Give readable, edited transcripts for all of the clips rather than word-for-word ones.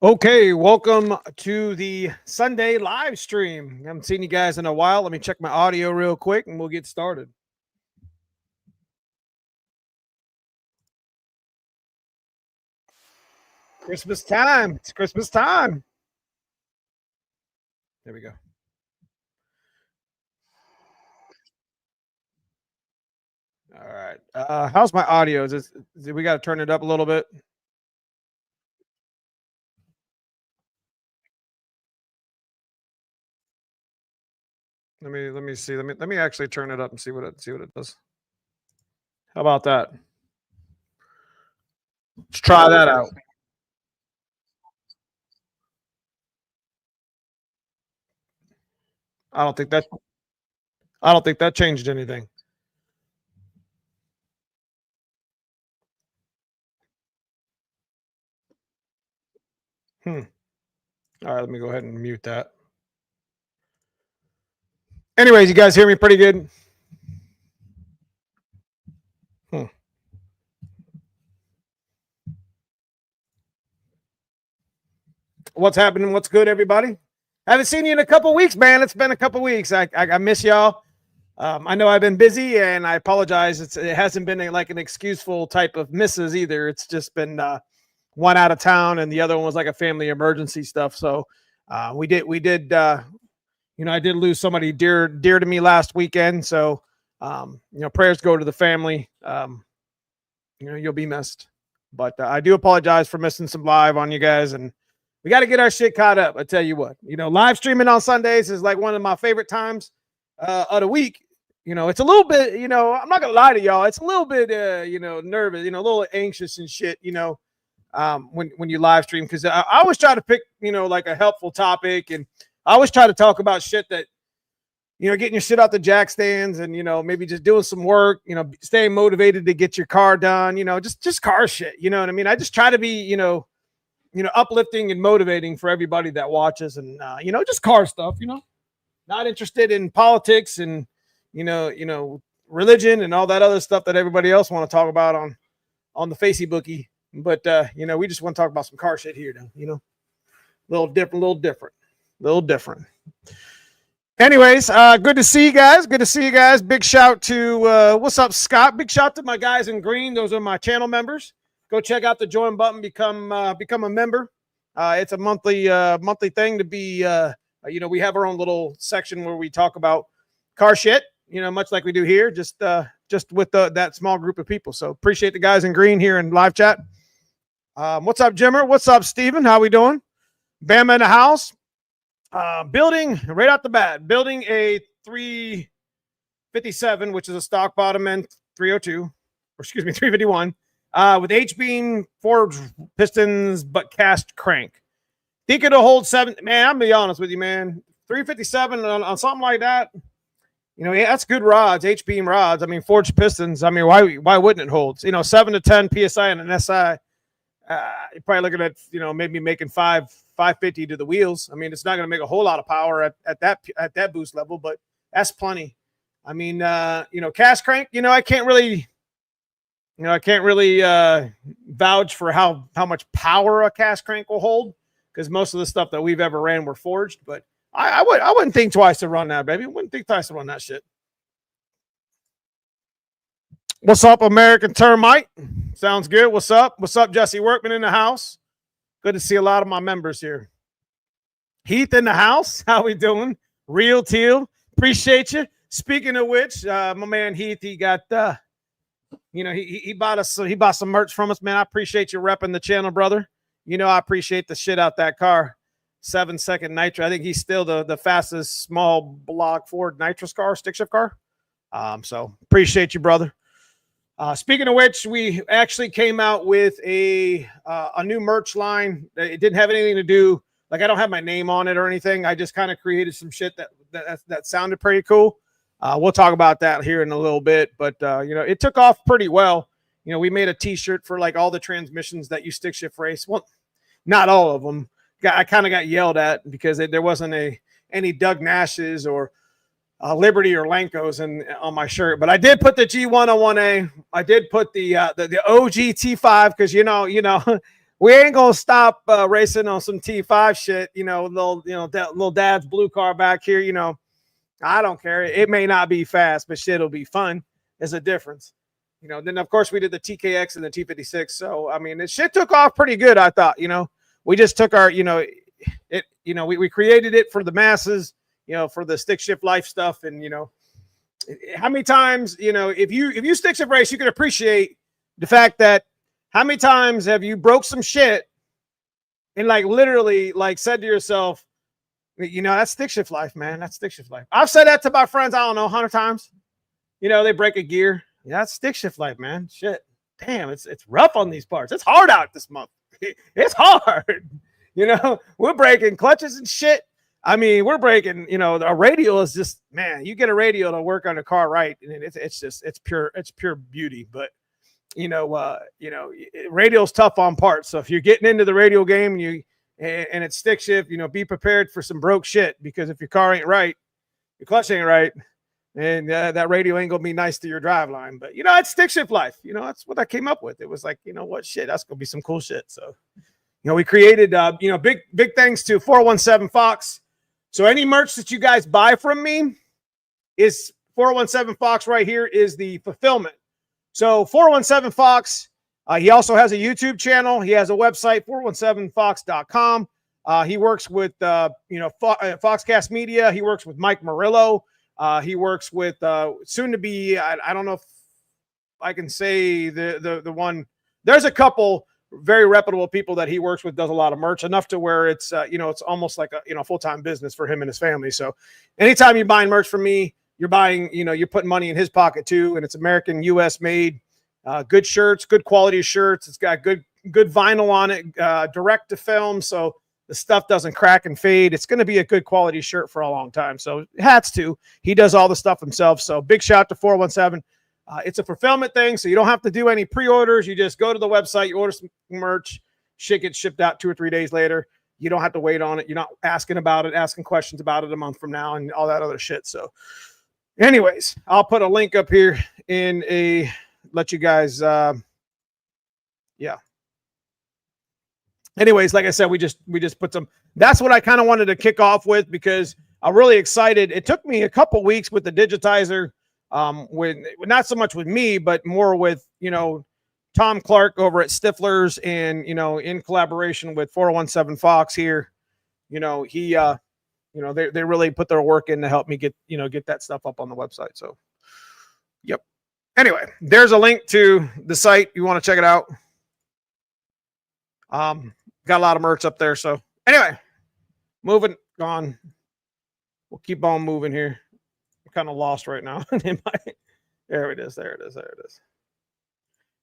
Okay, welcome to the Sunday live stream. I haven't seen you guys in a while. Let me check my audio real quick and we'll get started. Christmas time. It's Christmas time. There we go. All right. How's my audio? We got to turn it up a little bit? Let me see. Let me actually turn it up and see what it does. How about that? Let's try that out. I don't think that changed anything. All right, let me go ahead and mute that. Anyways, you guys hear me pretty good? What's happening? What's good, everybody? I haven't seen you in a couple weeks, man. It's been a couple weeks. I miss y'all. I know I've been busy, and I apologize. It hasn't been like an excuseful type of misses either. It's just been one out of town, and the other one was like a family emergency stuff. So we did. I did lose somebody dear to me last weekend. So prayers go to the family. You'll be missed. But I do apologize for missing some live on you guys, and we got to get our shit caught up. I tell you what, live streaming on Sundays is like one of my favorite times of the week. It's a little bit, I'm not gonna lie to y'all. It's a little bit, nervous, a little anxious and shit, when you live stream, because I always try to pick, like a helpful topic, and I always try to talk about shit that, getting your shit out the jack stands, and maybe just doing some work, staying motivated to get your car done, just car shit. You know what I mean? I just try to be, uplifting and motivating for everybody that watches, and just car stuff. Not interested in politics and religion and all that other stuff that everybody else want to talk about on the Facebooky. But we just want to talk about some car shit here, though. Little different. Anyways, good to see you guys. Big shout to what's up, Scott? Big shout to my guys in green. Those are my channel members. Go check out the join button. Become a member. It's a monthly thing to be. We have our own little section where we talk about car shit. Much like we do here, just with that small group of people. So appreciate the guys in green here in live chat. What's up, Jimmer? What's up, Steven? How we doing? Bama in the house. Building right out the bat. Building a 357, which is a stock bottom end 351. With H-beam forged pistons, but cast crank. Think it'll hold 7. Man, I'm gonna be honest with you, man. 357 on something like that. That's good rods, H-beam rods. I mean, forged pistons. I mean, why wouldn't it hold? 7 to 10 psi and an SI. You're probably looking at maybe making 550 to the wheels. I mean, it's not gonna make a whole lot of power at that boost level, but that's plenty. I mean, cast crank. I can't really. I can't really vouch for how much power a cast crank will hold, because most of the stuff that we've ever ran were forged. But I wouldn't think twice to run that, baby. Wouldn't think twice to run that shit. What's up, American Termite? Sounds good. What's up? What's up, Jesse Workman in the house? Good to see a lot of my members here. Heath in the house. How we doing? Real Teal. Appreciate you. Speaking of which, my man Heath, he got he bought some merch from us, man. I appreciate you repping the channel, brother. I appreciate the shit out that car. 7-second nitro. I think he's still the fastest small block Ford nitrous car, stick shift car. So appreciate you, brother. Speaking of which, we actually came out with a new merch line. It didn't have anything to do, like, I don't have my name on it or anything. I just kind of created some shit that sounded pretty cool. We'll talk about that here in a little bit, but it took off pretty well. We made a t-shirt for like all the transmissions that you stick shift race. Well, not all of them. I kind of got yelled at because there wasn't any Doug Nashes or Liberty or Lankos on my shirt, but I did put the G101A. I did put the OG T5 because we ain't gonna stop racing on some T5 shit. Little dad's blue car back here. I don't care. It may not be fast, but shit, it'll be fun. There's a difference. Then of course we did the TKX and the T56. So I mean, this shit took off pretty good. I thought. We just took our, we created it for the masses. For the stick shift life stuff, and how many times, if you stick shift race, you can appreciate the fact that how many times have you broke some shit and literally said to yourself, that's stick shift life, man. That's stick shift life. I've said that to my friends, I don't know, 100 times. They break a gear. Yeah, that's stick shift life, man. Shit. Damn, it's rough on these parts. It's hard out this month. It's hard. We're breaking clutches and shit. I mean, we're breaking, a radial is just, man, you get a radial to work on a car right, and it's pure beauty. But radial's tough on parts. So if you're getting into the radial game and it's stick shift, be prepared for some broke shit, because if your car ain't right, your clutch ain't right, and that radial ain't gonna be nice to your drive line. But it's stick shift life. That's what I came up with. It was like, what shit, that's gonna be some cool shit. So we created big thanks to 417 Fox. So any merch that you guys buy from me is 417 Fox right here is the fulfillment. So 417 Fox, he also has a YouTube channel. He has a website, 417fox.com. He works with, Foxcast Media. He works with Mike Murillo. He works with soon to be, I don't know if I can say the one, there's a couple very reputable people that he works with, does a lot of merch, enough to where it's it's almost like a full-time business for him and his family. So anytime you're buying merch from me, you're buying, you're putting money in his pocket too, and it's American, US made, good shirts, good quality shirts. It's got good vinyl on it, direct to film, so the stuff doesn't crack and fade. It's going to be a good quality shirt for a long time. So hats too. He does all the stuff himself. So big shout out to 417. It's a fulfillment thing, so you don't have to do any pre-orders. You just go to the website, you order some merch, shit gets shipped out 2 or 3 days later. You don't have to wait on it. You're not asking about it, asking questions about it a month from now and all that other shit. So anyways, I'll put a link up here let you guys, yeah. Anyways, like I said, we just put some, that's what I kind of wanted to kick off with, because I'm really excited. It took me a couple weeks with the digitizer, with not so much with me, but more with, Tom Clark over at Stifler's, and, in collaboration with 417 Fox here, he, they really put their work in to help me get that stuff up on the website. So, yep. Anyway, there's a link to the site. You want to check it out. Got a lot of merch up there. So anyway, moving on. We'll keep on moving here. I'm kind of lost right now. There it is.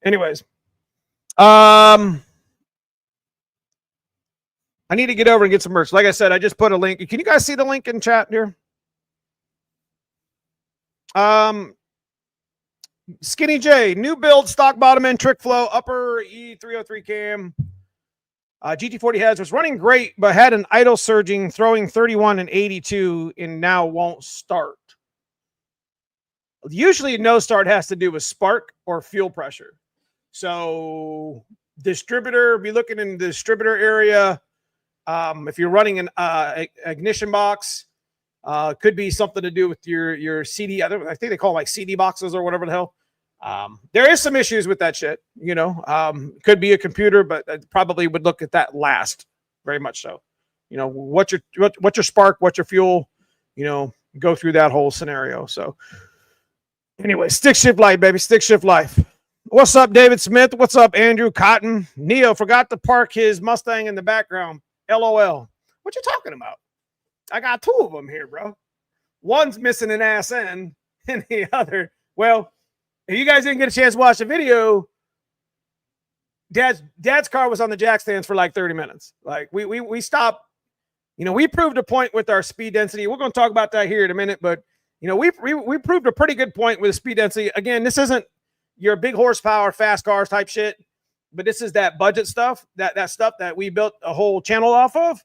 Anyways, I need to get over and get some merch. Like I said, I just put a link. Can you guys see the link in chat here? Skinny J, new build, stock bottom end, trick flow, upper E303 cam. GT40 heads was running great, but had an idle surging, throwing 31 and 82, and now won't start. Usually no start has to do with spark or fuel pressure. So distributor, be looking in the distributor area. If you're running an ignition box, could be something to do with your CD. I think they call them like CD boxes or whatever the hell. There is some issues with that shit, could be a computer, but I probably would look at that last, very much so. What's your spark, what's your fuel, go through that whole scenario. So anyway, stick shift life, baby, stick shift life. What's up, David Smith? What's up, Andrew Cotton? Neo forgot to park his Mustang in the background. LOL. What you talking about? I got 2 of them here, bro. One's missing an ass end, and the other, well, if you guys didn't get a chance to watch the video, Dad's car was on the jack stands for like 30 minutes. Like we stopped, we proved a point with our speed density. We're going to talk about that here in a minute, but we proved a pretty good point with speed density. Again, this isn't your big horsepower, fast cars type shit, but this is that budget stuff, that stuff that we built a whole channel off of.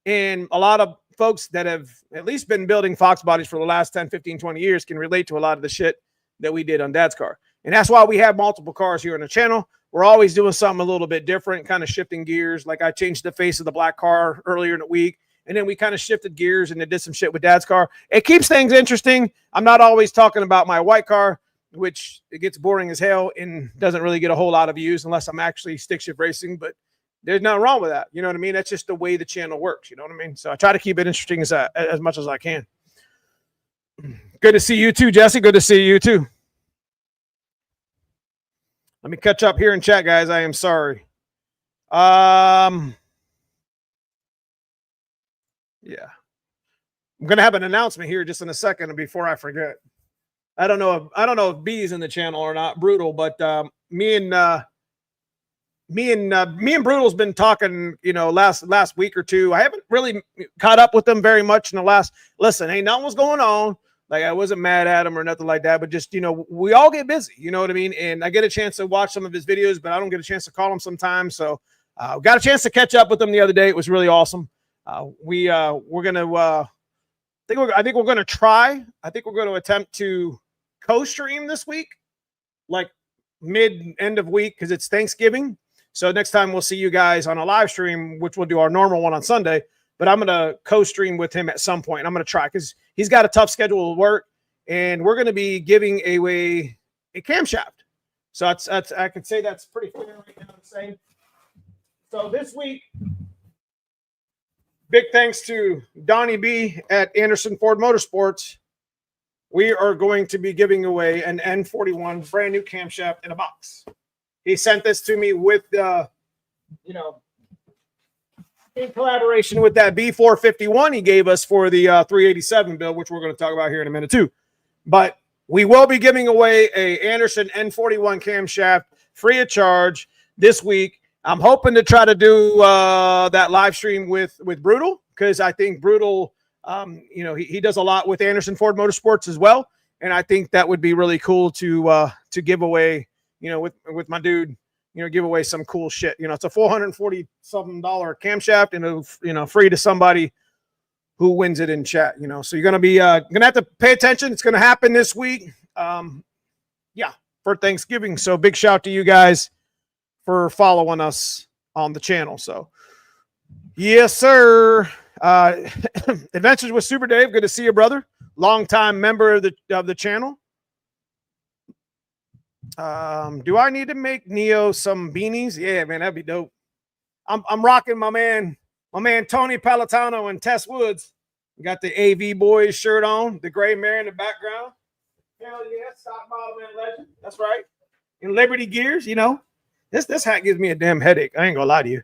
And a lot of folks that have at least been building Fox bodies for the last 10, 15, 20 years can relate to a lot of the shit that we did on Dad's car. And that's why we have multiple cars here on the channel. we're always doing something a little bit different, kind of shifting gears. Like I changed the face of the black car earlier in the week, and then we kind of shifted gears and did some shit with Dad's car. It keeps things interesting. I'm not always talking about my white car, which it gets boring as hell and doesn't really get a whole lot of views unless I'm actually stick shift racing, but there's nothing wrong with that. You know what I mean? That's just the way the channel works. You know what I mean? So I try to keep it interesting as much as I can. Good to see you too, Jesse. Good to see you too. Let me catch up here in chat, guys. I am sorry. Yeah. I'm gonna have an announcement here just in a second before I forget. I don't know if B's in the channel or not, Brutal, but me and Brutal's been talking, you know, last week or two. I haven't really caught up with them very much in the last. Listen, ain't nothing was going on. Like I wasn't mad at him or nothing like that, but just, you know, we all get busy, you know what I mean? And I get a chance to watch some of his videos, but I don't get a chance to call him sometimes. So got a chance to catch up with him the other day. It was really awesome. We're gonna I think we're gonna try. I think we're going to attempt to co-stream this week, like end of week, because it's Thanksgiving. So next time we'll see you guys on a live stream, which we'll do our normal one on Sunday. But I'm going to co-stream with him at some point. I'm going to try because he's got a tough schedule of work, and we're going to be giving away a camshaft. So that's I could say that's pretty clear right now to say. So this week, big thanks to Donnie B at Anderson Ford Motorsports. We are going to be giving away an N41 brand new camshaft in a box. He sent this to me with you know, in collaboration with that B451 he gave us for the 387 build, which we're going to talk about here in a minute too. But we will be giving away a Anderson N41 camshaft free of charge this week. I'm hoping to try to do that live stream with Brutal, because I think Brutal, you know, he does a lot with Anderson Ford Motorsports as well, and I think that would be really cool to give away, you know, with my dude. You know, give away some cool shit. You know, it's a $440-something camshaft, and you know, free to somebody who wins it in chat. You know, so you're gonna be gonna have to pay attention. It's gonna happen this week. Yeah, for Thanksgiving. So big shout to you guys for following us on the channel. So yes, sir. Adventures with Super Dave. Good to see you, brother. Longtime member of the channel. Do I need to make Neo some beanies? Yeah, man, that'd be dope. I'm rocking my man Tony Palatano and Tess Woods. Got the AV Boys shirt on, the gray mare in the background. Hell yeah, stock model man legend. That's right. In Liberty gears, you know. This hat gives me a damn headache. I ain't gonna lie to you.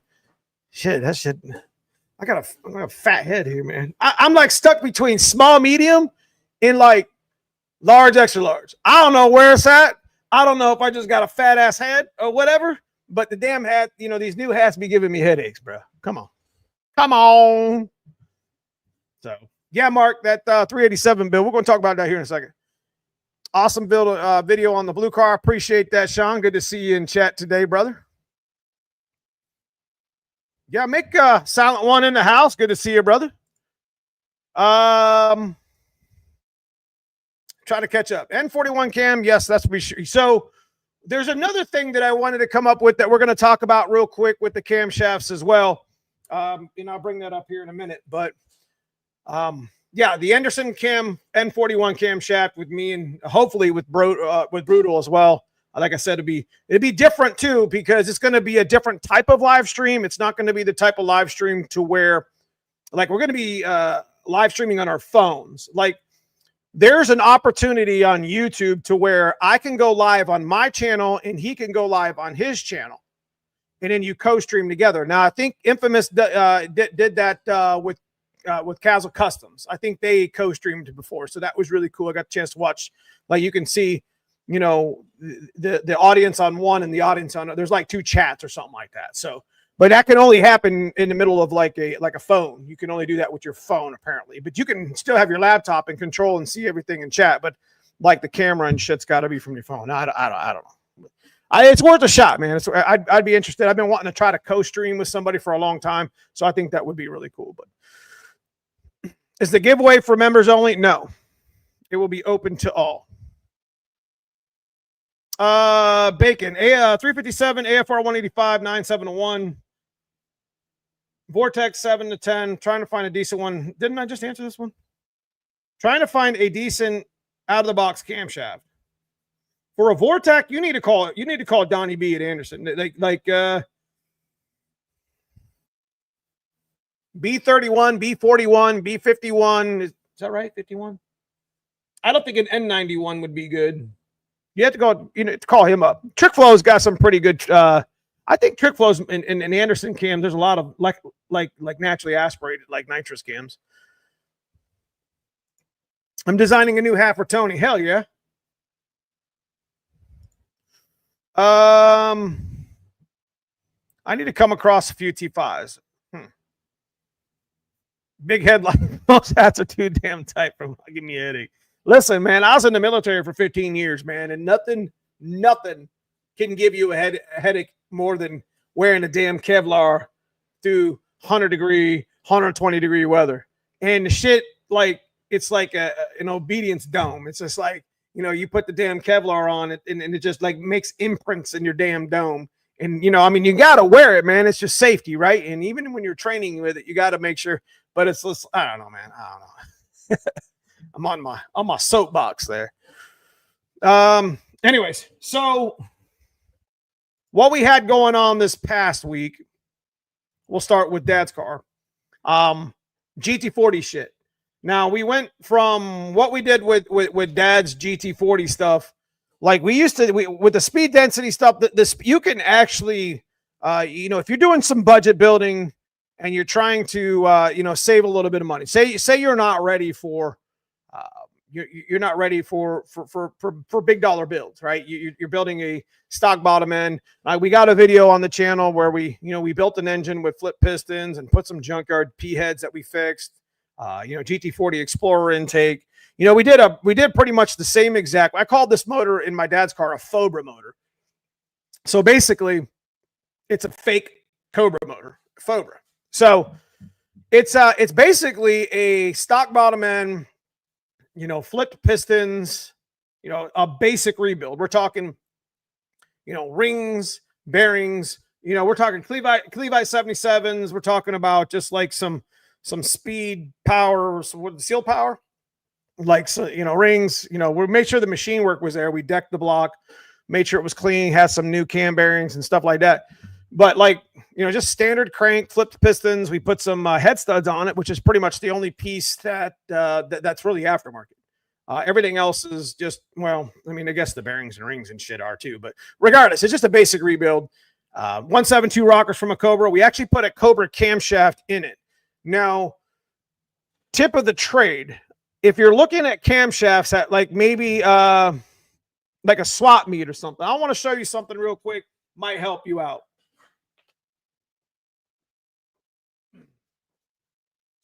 Shit, that shit. I got a fat head here, man. I'm like stuck between small, medium, and like large, extra large. I don't know where it's at. I don't know if I just got a fat ass head or whatever, but the damn hat, you know, these new hats be giving me headaches, bro. Come on. Come on. So, yeah, Mark, that 387 build, we're going to talk about that here in a second. Awesome build video on the blue car. Appreciate that, Sean. Good to see you in chat today, brother. Yeah, make Silent One in the house. Good to see you, brother. Try to catch up. N41 cam, yes, that's be sure. So there's another thing that I wanted to come up with that we're going to talk about real quick with the camshafts as well. And I'll bring that up here in a minute. But yeah, the Anderson cam N41 camshaft with me, and hopefully with Brutal as well. Like I said, it'd be different too, because it's going to be a different type of live stream. It's not going to be the type of live stream to where, like, we're going to be live streaming on our phones. Like, there's an opportunity on YouTube to where I can go live on my channel and he can go live on his channel, and then you co-stream together. Now, I think Infamous did that with Castle Customs. I think they co-streamed before, so that was really cool. I got a chance to watch. Like, you can see, you know, the audience on one and the audience on, there's like two chats or something like that. So, but that can only happen in the middle of like a phone. You can only do that with your phone apparently, but you can still have your laptop and control and see everything in chat. But like the camera and shit's got to be from your phone. I don't know. It's worth a shot, man. I'd be interested. I've been wanting to try to co-stream with somebody for a long time, so I think that would be really cool. But is the giveaway for members only? No, it will be open to all. Bacon, 357, AFR 185, 9701. Vortex 7 to 10. Trying to find a decent one. Didn't I just answer this one? Trying to find a decent out of the box camshaft. For a Vortex, you need to call it. You need to call Donnie B at Anderson. Like B31, B41, B51. Is that right? 51. I don't think an N91 would be good. You have to go. You know, to call him up. Trick Flow's got some pretty good. I think Trick Flow's in Anderson cam. There's a lot of like naturally aspirated like nitrous cams. I'm designing a new half for Tony. Hell yeah. I need to come across a few T5s. Big headlight. Most hats are too damn tight for giving me a headache. Listen, man, I was in the military for 15 years, man, and nothing can give you a headache more than wearing a damn Kevlar through 100-degree, 120-degree weather. And the shit, like, it's like an obedience dome. It's just like, you know, you put the damn Kevlar on it, and it just, like, makes imprints in your damn dome. And, you know, I mean, you got to wear it, man. It's just safety, right? And even when you're training with it, you got to make sure. But it's, I don't know, man. I don't know. I'm on my soapbox there. Anyways, so what we had going on this past week, we'll start with Dad's car. GT40 shit. Now we went from what we did with Dad's GT40 stuff. Like we used to, with the speed density stuff, this you can actually, you know, if you're doing some budget building and you're trying to, you know, save a little bit of money. Say you're not ready for. You're not ready for big dollar builds, right? You're building a stock bottom end. We got a video on the channel where we built an engine with flip pistons and put some junkyard P heads that we fixed. You know, GT40 Explorer intake. You know, we did pretty much the same exact. I called this motor in my dad's car a Fobra motor. So basically, it's a fake Cobra motor, Fobra. So it's basically a stock bottom end. You know, flipped pistons, you know, a basic rebuild. We're talking, you know, rings, bearings, you know, we're talking Clevite 77s. We're talking about just like some speed power, some seal power, like, so, you know, rings, you know, we made sure the machine work was there. We decked the block, made sure it was clean, has some new cam bearings and stuff like that. But like, you know, just standard crank, flipped pistons. We put some head studs on it, which is pretty much the only piece that's really aftermarket. Everything else is just, well, I mean, I guess the bearings and rings and shit are too. But regardless, it's just a basic rebuild. 172 rockers from a Cobra. We actually put a Cobra camshaft in it. Now, tip of the trade, if you're looking at camshafts at like maybe like a swap meet or something, I want to show you something real quick. Might help you out.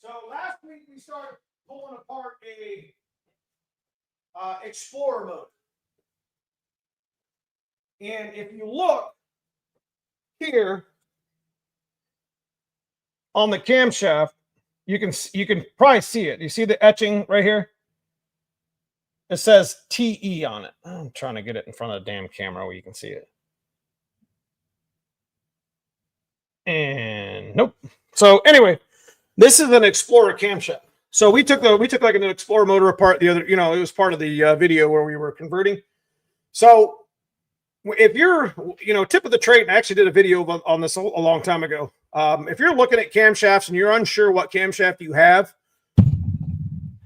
So last week we started pulling apart a Explorer motor. And if you look here on the camshaft, you can probably see it. You see the etching right here? It says TE on it. I'm trying to get it in front of the damn camera where you can see it. And nope. So anyway, this is an Explorer camshaft. So we took like an Explorer motor apart the other, you know, it was part of the video where we were converting. So if you're, you know, tip of the trade, and I actually did a video on this a long time ago. If you're looking at camshafts and you're unsure what camshaft you have,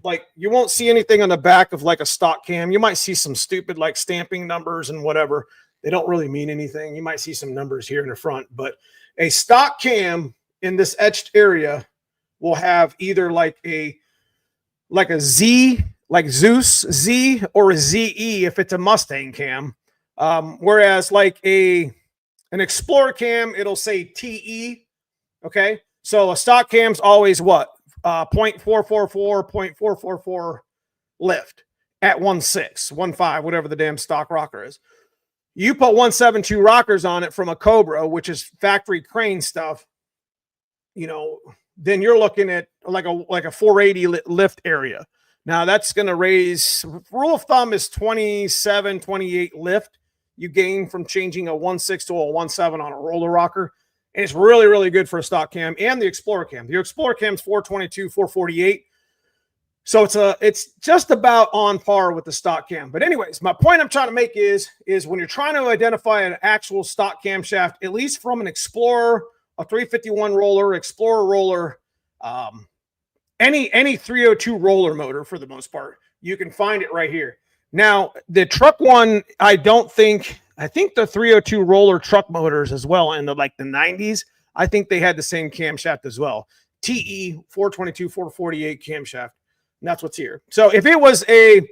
like you won't see anything on the back of like a stock cam. You might see some stupid like stamping numbers and whatever. They don't really mean anything. You might see some numbers here in the front, but a stock cam in this etched area will have either like a Z, like Zeus Z, or a ZE if it's a Mustang cam. Whereas like an Explorer cam, it'll say TE. Okay. So a stock cam's always what? 0.444, 0.444 lift at 1.6, 1.5, whatever the damn stock rocker is. You put 172 rockers on it from a Cobra, which is factory crane stuff, you know, then you're looking at like a 480 lift area. Now that's going to raise, rule of thumb is 27, 28 lift. you gain from changing a 1.6 to a 1.7 on a roller rocker. And it's really, really good for a stock cam and the Explorer cam. The Explorer cam's 422, 448. So it's just about on par with the stock cam. But anyways, my point I'm trying to make is when you're trying to identify an actual stock camshaft, at least from an Explorer, a 351 roller, Explorer roller, any 302 roller motor for the most part, you can find it right here. Now, the truck one, I think the 302 roller truck motors as well in the 90s, I think they had the same camshaft as well. TE 422, 448 camshaft. And that's what's here. So if it was a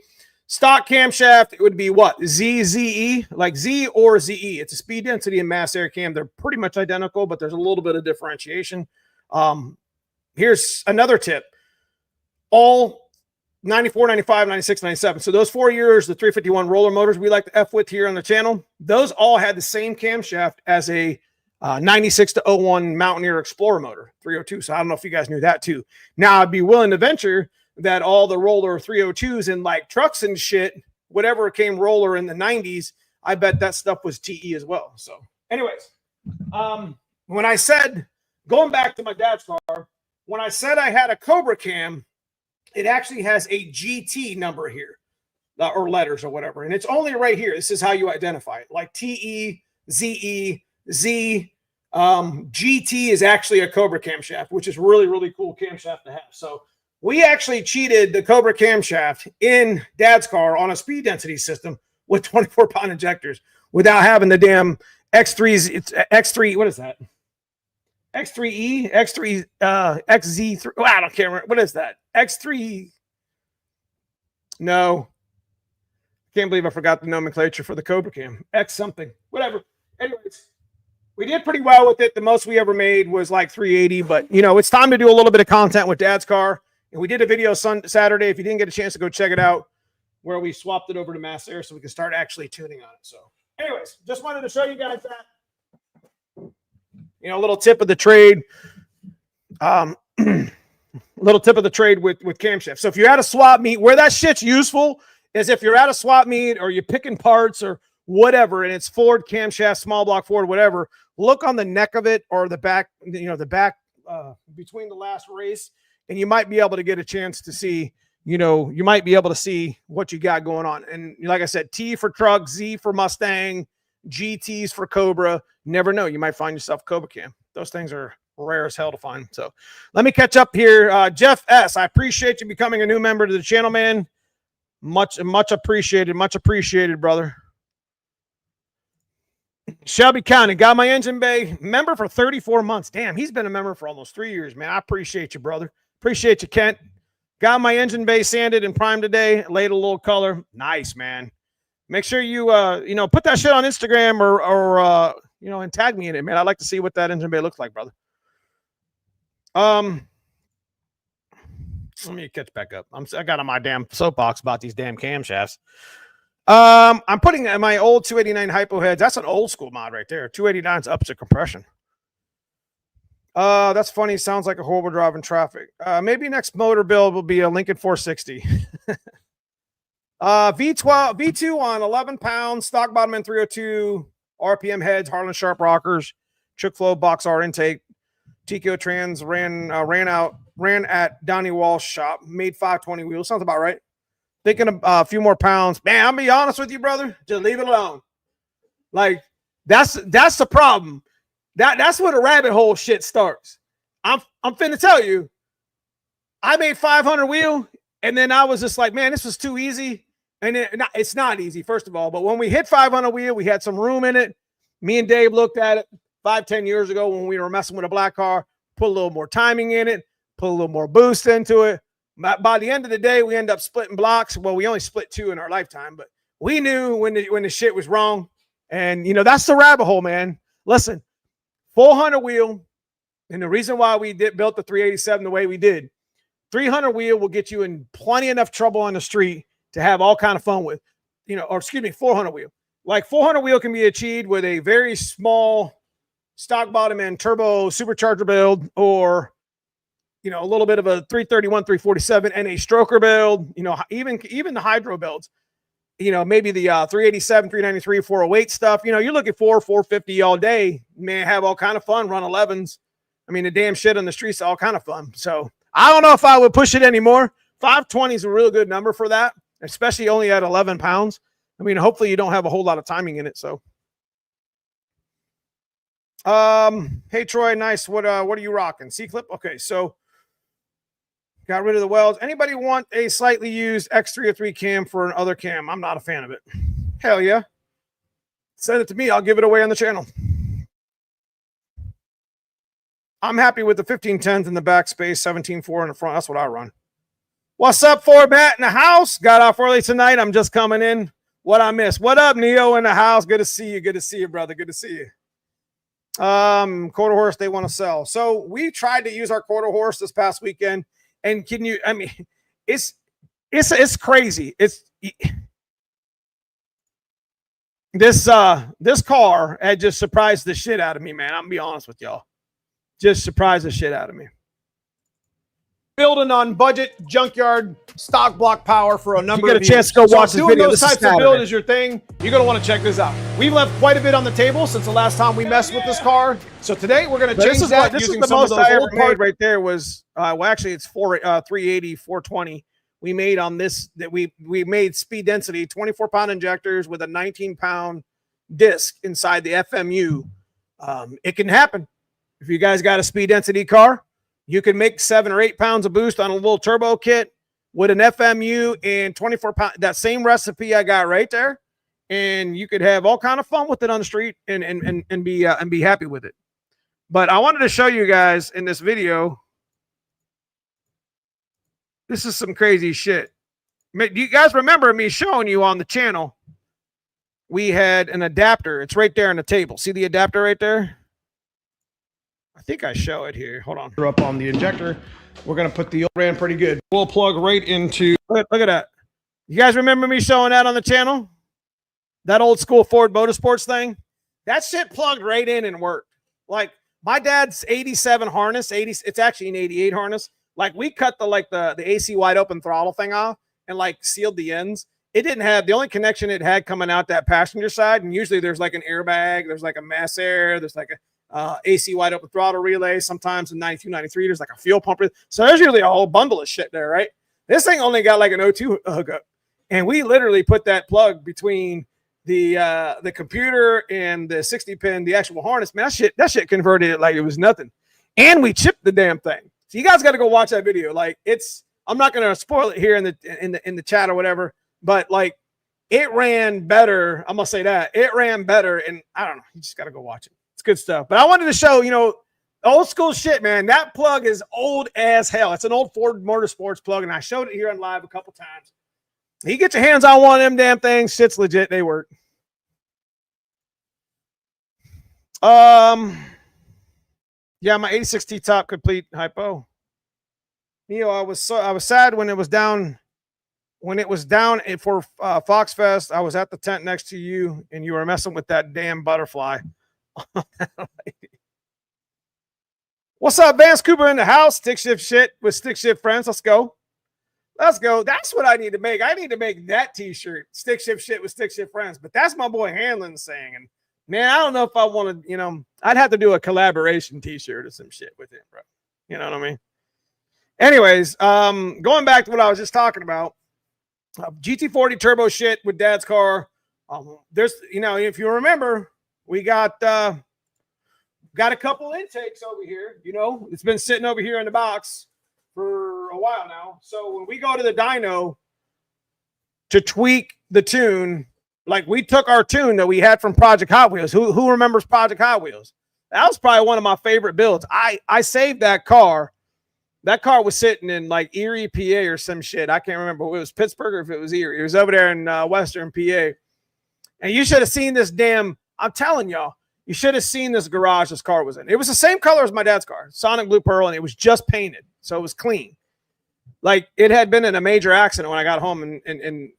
stock camshaft, it would be what? ZE, like Z or ZE. It's a speed density and mass air cam. They're pretty much identical, but there's a little bit of differentiation. Here's another tip. All 94, 95, 96, 97. So those 4 years, the 351 roller motors we like to F with here on the channel, those all had the same camshaft as a 96 to 01 Mountaineer Explorer motor, 302. So I don't know if you guys knew that too. Now I'd be willing to venture that all the roller 302s in trucks and shit, whatever came roller in the 90s, I bet that stuff was TE as well. So anyways, when I said, going back to my dad's car, when I said I had a Cobra cam, it actually has a GT number here, or letters or whatever. And it's only right here. This is how you identify it. Like TE, ZE, Z, GT is actually a Cobra camshaft, which is really, really cool camshaft to have. So we actually cheated the Cobra camshaft in Dad's car on a speed density system with 24-pound injectors without having the damn X3s. It's X3. What is that? X3E, X3, XZ3. Oh, I don't care. What is that? X3. No. Can't believe I forgot the nomenclature for the Cobra cam. X something. Whatever. Anyways, we did pretty well with it. The most we ever made was like 380. But, it's time to do a little bit of content with Dad's car. And we did a video Saturday. If you didn't get a chance to go check it out, where we swapped it over to mass air so we can start actually tuning on it. So anyways, just wanted to show you guys that. A little tip of the trade. Little tip of the trade with camshaft. So if you're at a swap meet, where that shit's useful is if you're at a swap meet or you're picking parts or whatever, and it's Ford camshaft, small block Ford, whatever, look on the neck of it or the back, the back between the last race. And you might be able to get a chance to see, you might be able to see what you got going on. And like I said, T for truck, Z for Mustang, GTs for Cobra. Never know. You might find yourself Cobra cam. Those things are rare as hell to find. So let me catch up here. Jeff S., I appreciate you becoming a new member to the channel, man. Much appreciated. Much appreciated, brother. Shelby County, got my engine bay member for 34 months. Damn, he's been a member for almost 3 years, man. I appreciate you, brother. Appreciate you, Kent. Got my engine bay sanded and primed today. Laid a little color. Nice, man. Make sure you, put that shit on Instagram or and tag me in it, man. I'd like to see what that engine bay looks like, brother. Let me catch back up. I got on my damn soapbox about these damn camshafts. I'm putting my old 289 hypo heads. That's an old school mod right there. 289's up to compression. That's funny. Sounds like a horrible drive in traffic. Maybe next motor build will be a Lincoln 460. V2 on 11 pounds, stock bottom end 302, RPM heads, Harlan Sharp rockers, Chick Flow box R intake, TKO trans ran at Donnie Walsh shop, made 520 wheels. Sounds about right. Thinking of a few more pounds. Man, I'll be honest with you, brother. Just leave it alone. Like, that's the problem. That's where the rabbit hole shit starts. I'm finna tell you, I made 500 wheel, and then I was just like, man, this was too easy. And it's not easy, first of all. But when we hit 500 wheel, we had some room in it. Me and Dave looked at it 5-10 years ago when we were messing with a black car, put a little more timing in it, put a little more boost into it. By the end of the day, we end up splitting blocks. Well, we only split 2 in our lifetime, but we knew when the shit was wrong. And, that's the rabbit hole, man. Listen, 400 wheel, and the reason why we built the 387 the way we did, 300 wheel will get you in plenty enough trouble on the street to have all kind of fun with, 400 wheel. Like 400 wheel can be achieved with a very small stock bottom end turbo supercharger build, or, a little bit of a 331, 347 and a stroker build, even the hydro builds. you know, maybe the 387, 393, 408 stuff. You know, you're looking for 450 all day. Man, have all kind of fun, run 11s. I mean, the damn shit on the streets, all kind of fun. So I don't know if I would push it anymore. 520 is a real good number for that, especially only at 11 pounds. I mean, hopefully you don't have a whole lot of timing in it. So, hey Troy, nice. What are you rocking? C-clip. Okay, so got rid of the welds. Anybody want a slightly used X303 cam for an other cam? I'm not a fan of it. Hell yeah. Send it to me. I'll give it away on the channel. I'm happy with the 1510s in the backspace, 17.4 in the front. That's what I run. What's up, Matt in the house? Got off early tonight. I'm just coming in. What I missed? What up, Neo in the house? Good to see you. Good to see you, brother. Good to see you. Quarter horse they want to sell. So we tried to use our quarter horse this past weekend. And can you, I mean, it's crazy. This car had just surprised the shit out of me, man. I'm gonna be honest with y'all. Just surprised the shit out of me. Building on budget, junkyard, stock block power for a number of years. You get a chance to go watch this video. Those types of build is your thing. You're going to want to check this out. We've left quite a bit on the table since the last time we messed with this car. So today we're going to change that. This is the most I ever made right there was, well, actually it's 380, 420. We made on this, that we made speed density, 24-pound injectors with a 19-pound disc inside the FMU. It can happen. If you guys got a speed density car, you can make 7 or 8 pounds of boost on a little turbo kit with an FMU and 24 pounds. That same recipe I got right there, and you could have all kind of fun with it on the street and be happy with it. But I wanted to show you guys in this video. This is some crazy shit. Do you guys remember me showing you on the channel? We had an adapter. It's right there on the table. See the adapter right there? I think I show it here. Hold on. We're up on the injector. We're going to put the ran pretty good. We'll plug right into. Look at that. You guys remember me showing that on the channel? That old school Ford Motorsports thing? That shit plugged right in and worked. Like my dad's 87 harness, it's actually an 88 harness. Like we cut the AC wide open throttle thing off and like sealed the ends. It didn't have, the only connection it had coming out that passenger side. And usually there's like an airbag, there's like a mass air, there's like a AC wide open throttle relay. Sometimes in 92, 93, there's like a fuel pump. So there's usually a whole bundle of shit there, right? This thing only got like an O2 hookup. And we literally put that plug between the computer and the 60 pin, the actual harness. Man, that shit converted it like it was nothing. And we chipped the damn thing. So you guys got to go watch that video. Like I'm not going to spoil it here in the chat or whatever, but like it ran better. I'm going to say that it ran better. And I don't know. You just got to go watch it. It's good stuff. But I wanted to show, you know, old school shit, man. That plug is old as hell. It's an old Ford Motorsports plug, and I showed it here on live a couple times. You get your hands on one of them damn things. Shit's legit. They work. Yeah, my 86T top complete hypo. Neo, I was sad when it was down. When it was down for Fox Fest, I was at the tent next to you, and you were messing with that damn butterfly. What's up, Vance Cooper in the house? Stick shift shit with stick shift friends. Let's go. Let's go. That's what I need to make. I need to make that t-shirt. Stick shift shit with stick shift friends. But that's my boy Hanlon saying. And man, I don't know if I want to, you know, I'd have to do a collaboration t-shirt or some shit with him, bro. You know what I mean? Anyways, going back to what I was just talking about, GT40 turbo shit with dad's car. There's, you know, if you remember, we got a couple intakes over here. You know, it's been sitting over here in the box for a while now. So when we go to the dyno to tweak the tune, like we took our tune that we had from Project Hot Wheels. Who remembers Project Hot Wheels? That was probably one of my favorite builds. I saved that car. That car was sitting in like Erie, PA or some shit. I can't remember if it was Pittsburgh or if it was Erie. It was over there in Western PA. And you should have seen this damn, I'm telling y'all, you should have seen this garage this car was in. It was the same color as my dad's car, Sonic Blue Pearl, and it was just painted. So it was clean. Like it had been in a major accident when I got home and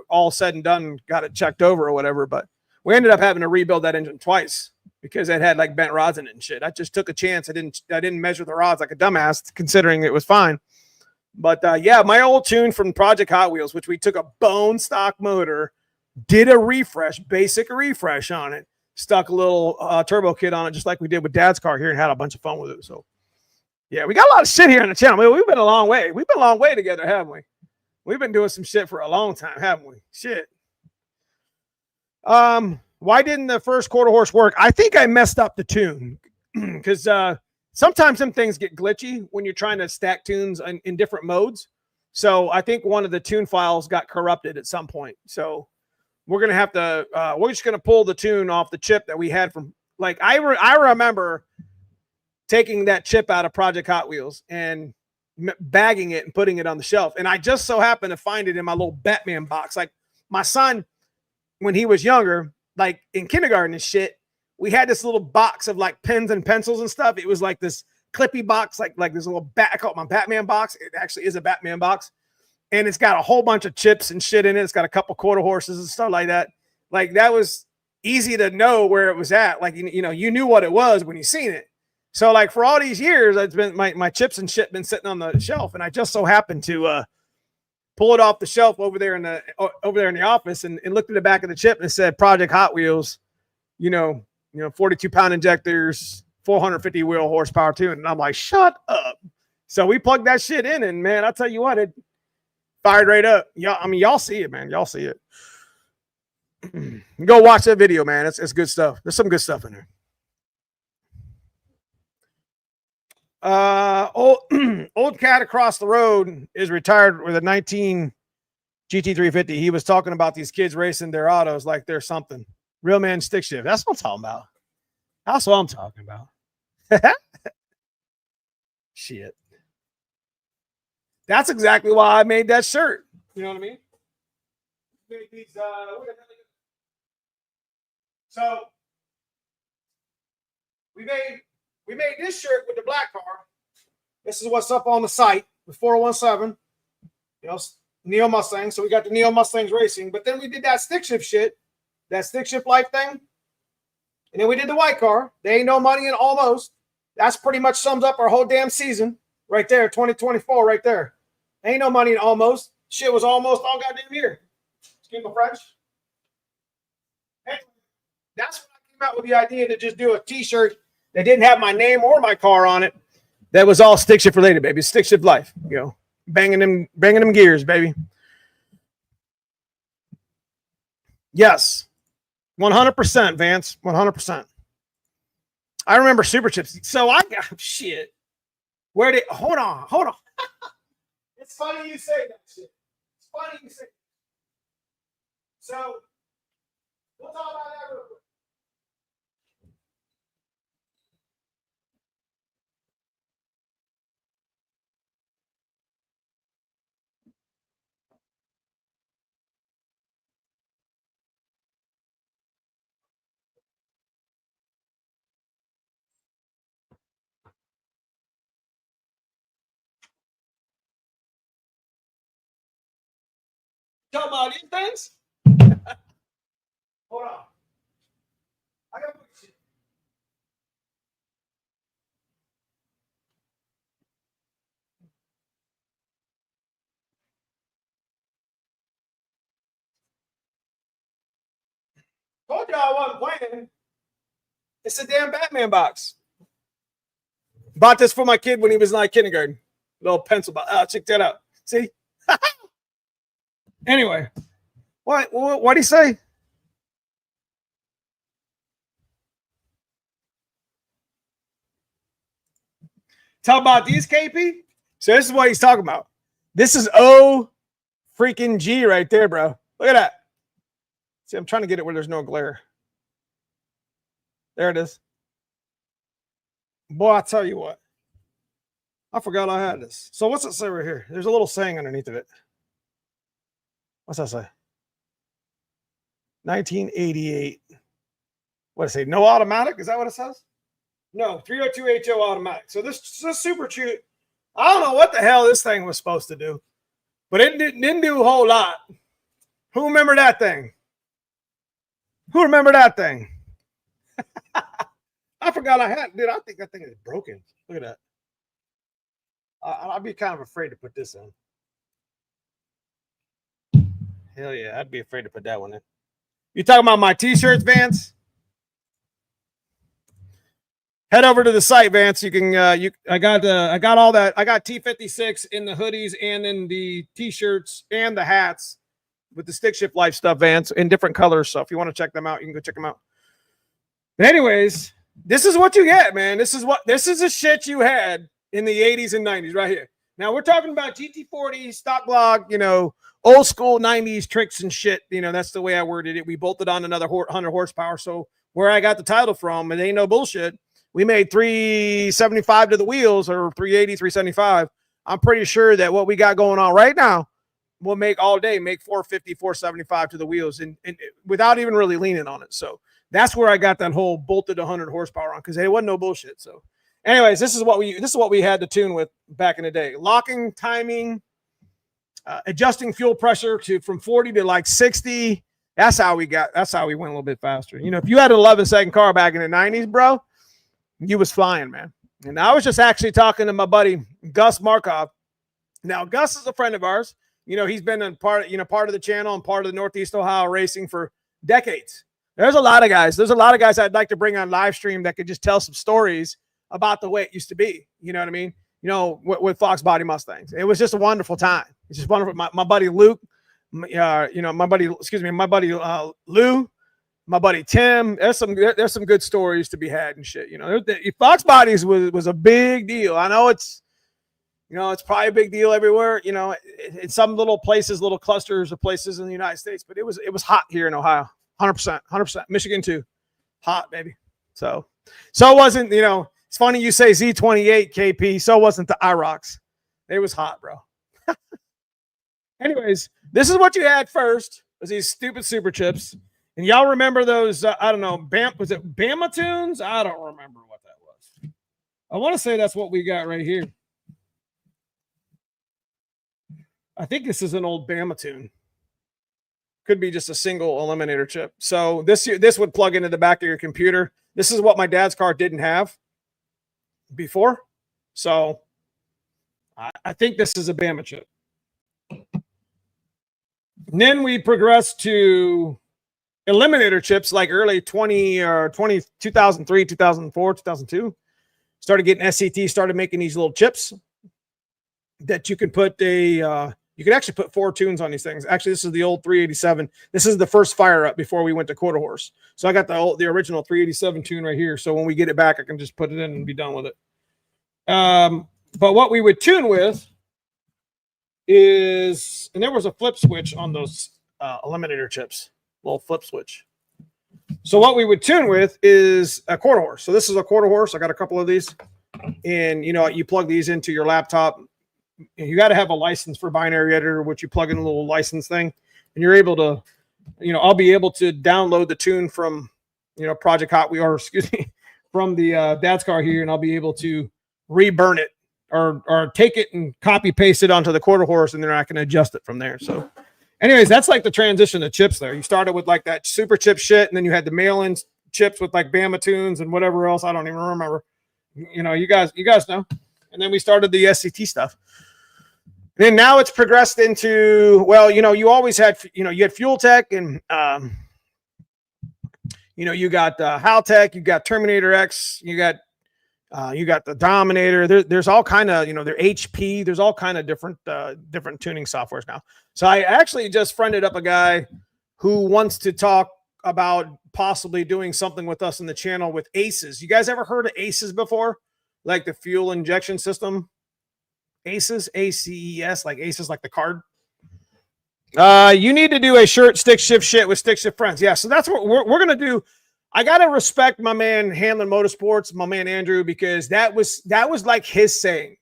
all said and done, got it checked over or whatever. But we ended up having to rebuild that engine twice because it had like bent rods in it and shit. I just took a chance. I didn't measure the rods like a dumbass, considering it was fine. But yeah, my old tune from Project Hot Wheels, which we took a bone stock motor, did a refresh, basic refresh on it, stuck a little turbo kit on it, just like we did with Dad's car here, and had a bunch of fun with it. So yeah, we got a lot of shit here on the channel. We've been a long way. We've been a long way together, haven't we? We've been doing some shit for a long time, haven't we? Shit. Why didn't the first quarter horse work? I think I messed up the tune because sometimes some things get glitchy when you're trying to stack tunes in different modes. So I think one of the tune files got corrupted at some point. So we're gonna have to we're just gonna pull the tune off the chip that we had from, like, I remember taking that chip out of Project Hot Wheels and bagging it and putting it on the shelf, and I just so happened to find it in my little Batman box. Like, my son, when he was younger, like in kindergarten and shit, we had this little box of like pens and pencils and stuff. It was like this clippy box, like this little I call it my Batman box. It actually is a Batman box, and it's got a whole bunch of chips and shit in it. It's got a couple quarter horses and stuff like that. Like, that was easy to know where it was at. Like, you know, you knew what it was when you seen it. So like for all these years, it's been my chips and shit been sitting on the shelf, and I just so happened to pull it off the shelf over there in the office and looked at the back of the chip and it said Project Hot Wheels, you know, 42-pound injectors, 450 wheel horsepower tune. And I'm like, shut up. So we plugged that shit in, and man, I'll tell you what, it fired right up. Y'all, I mean, y'all see it, man. Y'all see it. Go watch that video, man. It's good stuff. There's some good stuff in there. Old cat across the road is retired with a 19 GT350. He was talking about these kids racing their autos like they're something. Real man stick shift. That's what I'm talking about. That's what I'm talking about. Shit. That's exactly why I made that shirt. You know what I mean? Made these, so we made this shirt with the black car. This is what's up on the site with 4017. You know, Neomustangs. So we got the Neomustangs racing, but then we did that stick shift shit, that stick shift life thing. And then we did the white car. There ain't no money in almost. That's pretty much sums up our whole damn season right there, 2024 right there. Ain't no money in almost. Shit was almost all goddamn year. Excuse my French. That's when I came out with the idea to just do a t-shirt that didn't have my name or my car on it. That was all stick shift related, baby. Stick shift life, you know, banging them gears, baby. Yes, 100%, Vance, 100%. I remember Super Chips. So I got shit. Where did? Hold on. It's funny you say that shit. It's funny you say. So we'll talk about that real quick. Talk about these things. Hold on. I got to put shit. Told you I wasn't playing. It's a damn Batman box. Bought this for my kid when he was in like kindergarten. Little pencil box. Oh, check that out. See? Anyway, what do you say? Talk about these, KP. So this is what he's talking about. This is O freaking G right there, bro. Look at that. See, I'm trying to get it where there's no glare. There it is. Boy, I tell you what. I forgot I had this. So what's it say right here? There's a little saying underneath of it. What's that say? 1988. What does it say? No automatic? Is that what it says? No, 302 HO automatic. So this Super Chew, I don't know what the hell this thing was supposed to do, but it didn't do a whole lot. Who remember that thing? Who remember that thing? I forgot I had. Dude, I think that thing is broken. Look at that. I'd be kind of afraid to put this in. Hell yeah, I'd be afraid to put that one in. You talking about my t-shirts, Vance? Head over to the site, Vance. You can I got all that. I got T56 in the hoodies and in the t-shirts and the hats with the Stick Shift Life stuff, Vance, in different colors. So if you want to check them out, you can go check them out. But anyways, this is what you get, man. This is the shit you had in the 80s and 90s right here. Now we're talking about GT40 stock block, old school 90s tricks and shit. That's the way I worded it. We bolted on another 100 horsepower. So where I got the title from, it ain't no bullshit. We made 375 to the wheels, or 380, 375. I'm pretty sure that what we got going on right now will make all day, make 450, 475 to the wheels, and without even really leaning on it. So that's where I got that whole bolted 100 horsepower on, because it wasn't no bullshit. So anyways, this is what we had to tune with back in the day. Locking, timing, adjusting fuel pressure from 40 to like 60. That's how we went a little bit faster. If you had an 11-second car back in the 90s, bro, you was flying, man. And I was just actually talking to my buddy Gus Markov. Now, Gus is a friend of ours. He's been a part of the channel and part of the Northeast Ohio racing for decades. There's a lot of guys I'd like to bring on live stream that could just tell some stories about the way it used to be. You know what I mean? With foxbody Mustangs. It was just a wonderful time. It's just wonderful. My buddy Luke, my buddy Lou, my buddy Tim. There's some good stories to be had and shit. Fox bodies was a big deal. I know it's probably a big deal everywhere. In some little places, little clusters of places in the United States, but it was hot here in Ohio. 100%. Michigan too, hot baby. So it wasn't. It's funny you say Z28 KP. So wasn't the IROX. It was hot, bro. Anyways, this is what you had first. Was these stupid super chips. And y'all remember those, I don't know, was it Bama tunes? I don't remember what that was. I want to say that's what we got right here. I think this is an old Bama tune. Could be just a single eliminator chip. So this would plug into the back of your computer. This is what my dad's car didn't have before. So I think this is a Bama chip. And then we progressed to eliminator chips like early 2003, 2004, 2002. Started getting SCT, started making these little chips that you can put you can actually put 4 tunes on these things. Actually, this is the old 387. This is the first fire up before we went to quarter horse. So I got the original 387 tune right here. So when we get it back, I can just put it in and be done with it. But what we would tune with is, and there was a flip switch on those eliminator chips. Little flip switch. So what we would tune with is a quarter horse. So this is a quarter horse. I got a couple of these, and you plug these into your laptop. You got to have a license for binary editor, which you plug in a little license thing, and you're able to, I'll be able to download the tune from, Project Hot Wheel, or excuse me, from the dad's car here, and I'll be able to reburn it or take it and copy paste it onto the quarter horse, and then I can adjust it from there. So anyways, that's like the transition to chips there. You started with like that super chip shit, and then you had the mail-in chips with like Bama tunes and whatever else. I don't even remember. You guys know. And then we started the SCT stuff. And then now it's progressed into, well, you always had, you had Fuel Tech, and you got Haltech, you got Terminator X, you got the Dominator. There's all kind of, they're HP. There's all kind of different tuning softwares now. So I actually just friended up a guy who wants to talk about possibly doing something with us in the channel with ACEs. You guys ever heard of ACEs before? Like the fuel injection system? ACEs, ACES, like ACEs, like the card. You need to do a stick shift shit with stick shift friends. Yeah, so that's what we're going to do. I got to respect my man Hanlon Motorsports, my man Andrew, because that was like his saying.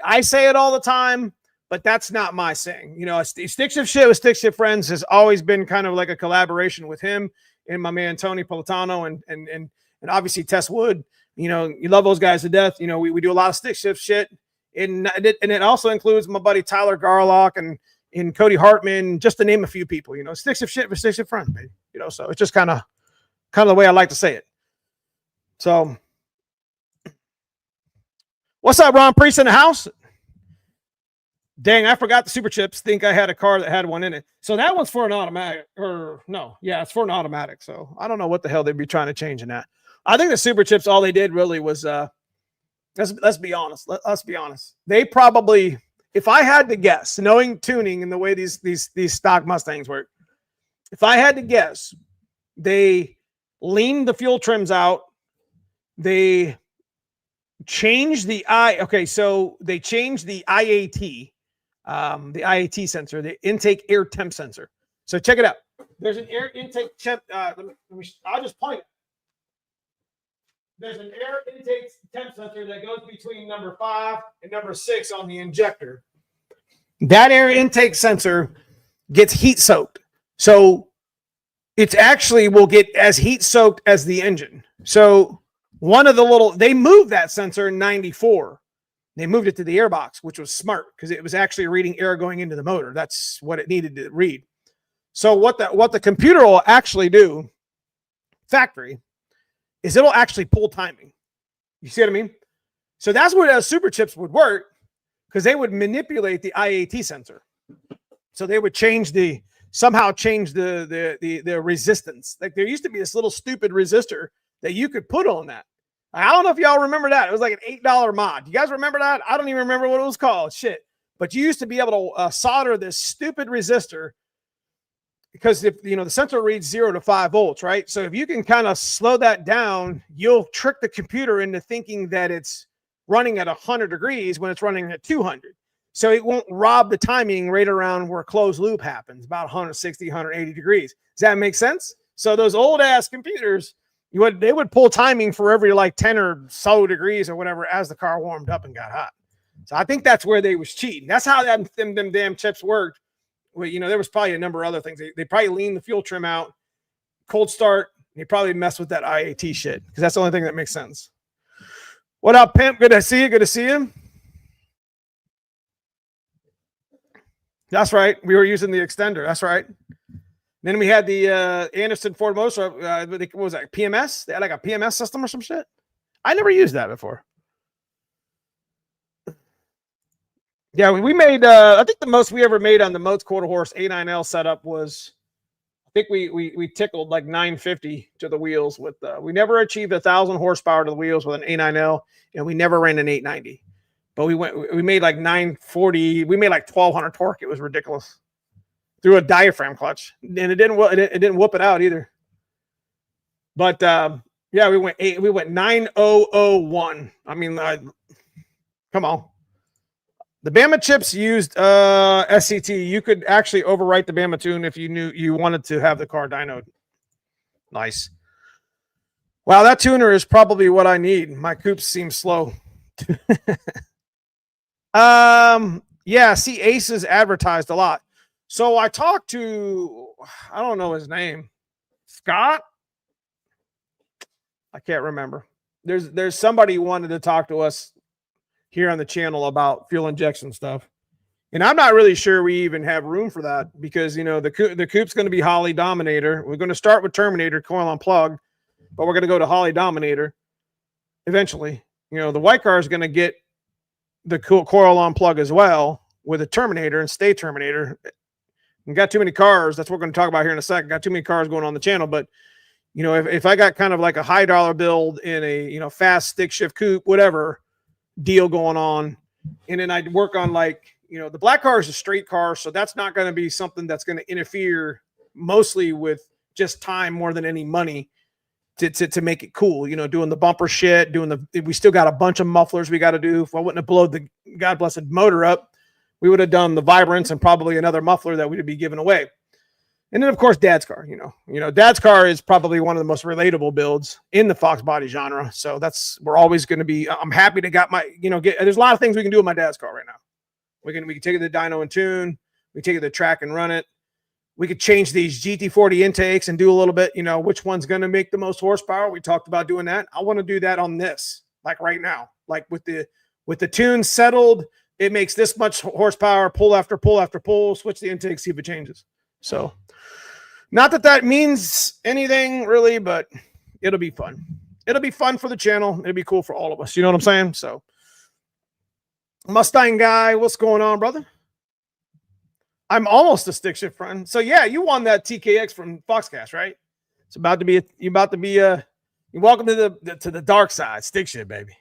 I say it all the time, but that's not my saying. Stick shift shit with stick shift friends has always been kind of like a collaboration with him and my man Tony Politano and obviously Tess Wood. You love those guys to death. We do a lot of stick shift shit, and it also includes my buddy Tyler Garlock and Cody Hartman, just to name a few people. Stick shift shit with stick shift friends, baby. So it's just kind of the way I like to say it. So What's up, Ron Priest in the house? Dang, I forgot the super chips. Think I had a car that had one in it. So that one's for an automatic, or no, yeah, it's for an automatic. So I don't know what the hell they'd be trying to change in that. I think the super chips, all they did really was, let's be honest. Let's be honest. They probably, if I had to guess, knowing tuning and the way these stock Mustangs work, if I had to guess, they leaned the fuel trims out. They changed the so they changed the IAT. The IAT sensor, the intake air temp sensor. So check it out. There's an air intake temp. I'll just point it. There's an air intake temp sensor that goes between number 5 and number 6 on the injector. That air intake sensor gets heat soaked. So it's actually will get as heat soaked as the engine. So one of the they moved that sensor in 94. They moved it to the airbox, which was smart because it was actually reading air going into the motor. That's what it needed to read. So what the computer will actually do, factory, is it'll actually pull timing. You see what I mean? So that's where those super chips would work, because they would manipulate the IAT sensor. So they would somehow change the resistance. Like there used to be this little stupid resistor that you could put on that. I don't know if y'all remember that. It was like an $8 mod. You guys remember that? I don't even remember what it was called. Shit. But you used to be able to solder this stupid resistor, because if the sensor reads 0 to 5 volts, right? So if you can kind of slow that down, you'll trick the computer into thinking that it's running at 100 degrees when it's running at 200. So it won't rob the timing right around where closed loop happens, about 160, 180 degrees. Does that make sense? So those old ass computers, they would pull timing for every like 10 or so degrees or whatever as the car warmed up and got hot. So I think that's where they was cheating. That's how them damn chips worked. Well, there was probably a number of other things. They probably leaned the fuel trim out, cold start. And they probably messed with that IAT shit, because that's the only thing that makes sense. What up, pimp? Good to see you. Good to see you. That's right. We were using the extender. That's right. Then we had the Anderson Ford Motor. What was that? PMS? They had like a PMS system or some shit. I never used that before. Yeah, we made. I think the most we ever made on the Moats quarter horse A9L setup was, I think we tickled like 950 to the wheels with. We never achieved 1,000 horsepower to the wheels with an A9L, and we never ran an 890. But we made like 940. We made like 1,200 torque. It was ridiculous. Through a diaphragm clutch, and it didn't whoop it out either. But yeah, we went 9001. I mean, come on. The Bama chips used SCT. You could actually overwrite the Bama tune if you knew you wanted to have the car dynoed. Nice. Wow, that tuner is probably what I need. My coupes seem slow. Yeah, see, Ace is advertised a lot. So I talked to, I don't know his name, Scott. I can't remember. There's somebody who wanted to talk to us here on the channel about fuel injection stuff. And I'm not really sure we even have room for that, because, the coupe's going to be Holly Dominator. We're going to start with Terminator coil on plug, but we're going to go to Holly Dominator eventually. The white car is going to get the coil on plug as well with a Terminator and stay Terminator. We got too many cars. That's what we're going to talk about here in a second. Got too many cars going on the channel. But, if I got kind of like a high dollar build in a, fast stick shift coupe, whatever deal going on, and then I'd work on like, the black car is a straight car. So that's not going to be something that's going to interfere mostly with just time more than any money to make it cool. Doing the bumper shit, we still got a bunch of mufflers we got to do. If I wouldn't have blown the God blessed motor up, we would have done the vibrance and probably another muffler that we'd be giving away. And then, of course, Dad's car. Dad's car is probably one of the most relatable builds in the fox body genre. So we're always going to be. I'm happy to got my. There's a lot of things we can do with my dad's car right now. We can take it to the dyno and tune. We take it to the track and run it. We could change these GT40 intakes and do a little bit. Which one's going to make the most horsepower? We talked about doing that. I want to do that on this, like right now, like with the tune settled. It makes this much horsepower, pull after pull after pull, switch the intake, see if it changes. So not that means anything really, but it'll be fun. It'll be fun for the channel. It'll be cool for all of us. You know what I'm saying? So Mustang guy, what's going on, brother? I'm almost a stick shift friend. So yeah, you won that TKX from Foxcast, right? It's about to be you're welcome to the dark side, stick shift, baby.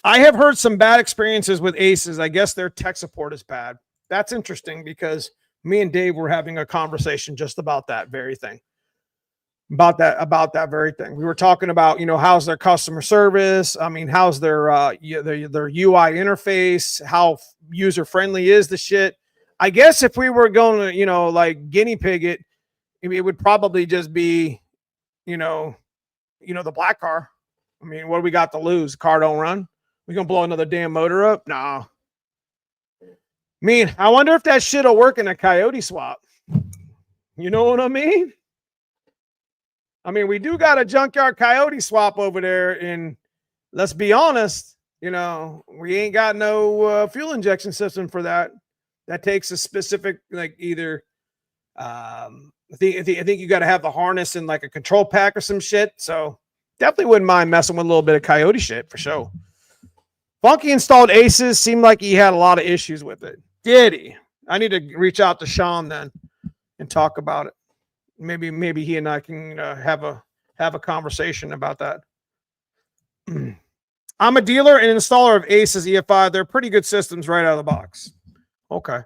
I have heard some bad experiences with Aces. I guess their tech support is bad. That's interesting because me and Dave were having a conversation just about that very thing. About that very thing. We were talking about, how's their customer service? I mean, how's their UI interface? How user friendly is the shit? I guess if we were going to, like guinea pig it would probably just be, the black car. I mean, what do we got to lose? The car don't run. We gonna blow another damn motor up? Nah. I wonder if that shit'll work in a Coyote swap. You know what I mean? I mean, we do got a junkyard Coyote swap over there, and let's be honest, we ain't got no fuel injection system for that. That takes a specific, like either, I think you got to have the harness and like a control pack or some shit. So definitely wouldn't mind messing with a little bit of Coyote shit for sure. Funky installed Aces. Seemed like he had a lot of issues with it. Did he? I need to reach out to Sean then and talk about it. Maybe he and I can have a conversation about that. I'm a dealer and installer of Aces EFI. They're pretty good systems right out of the box. Okay.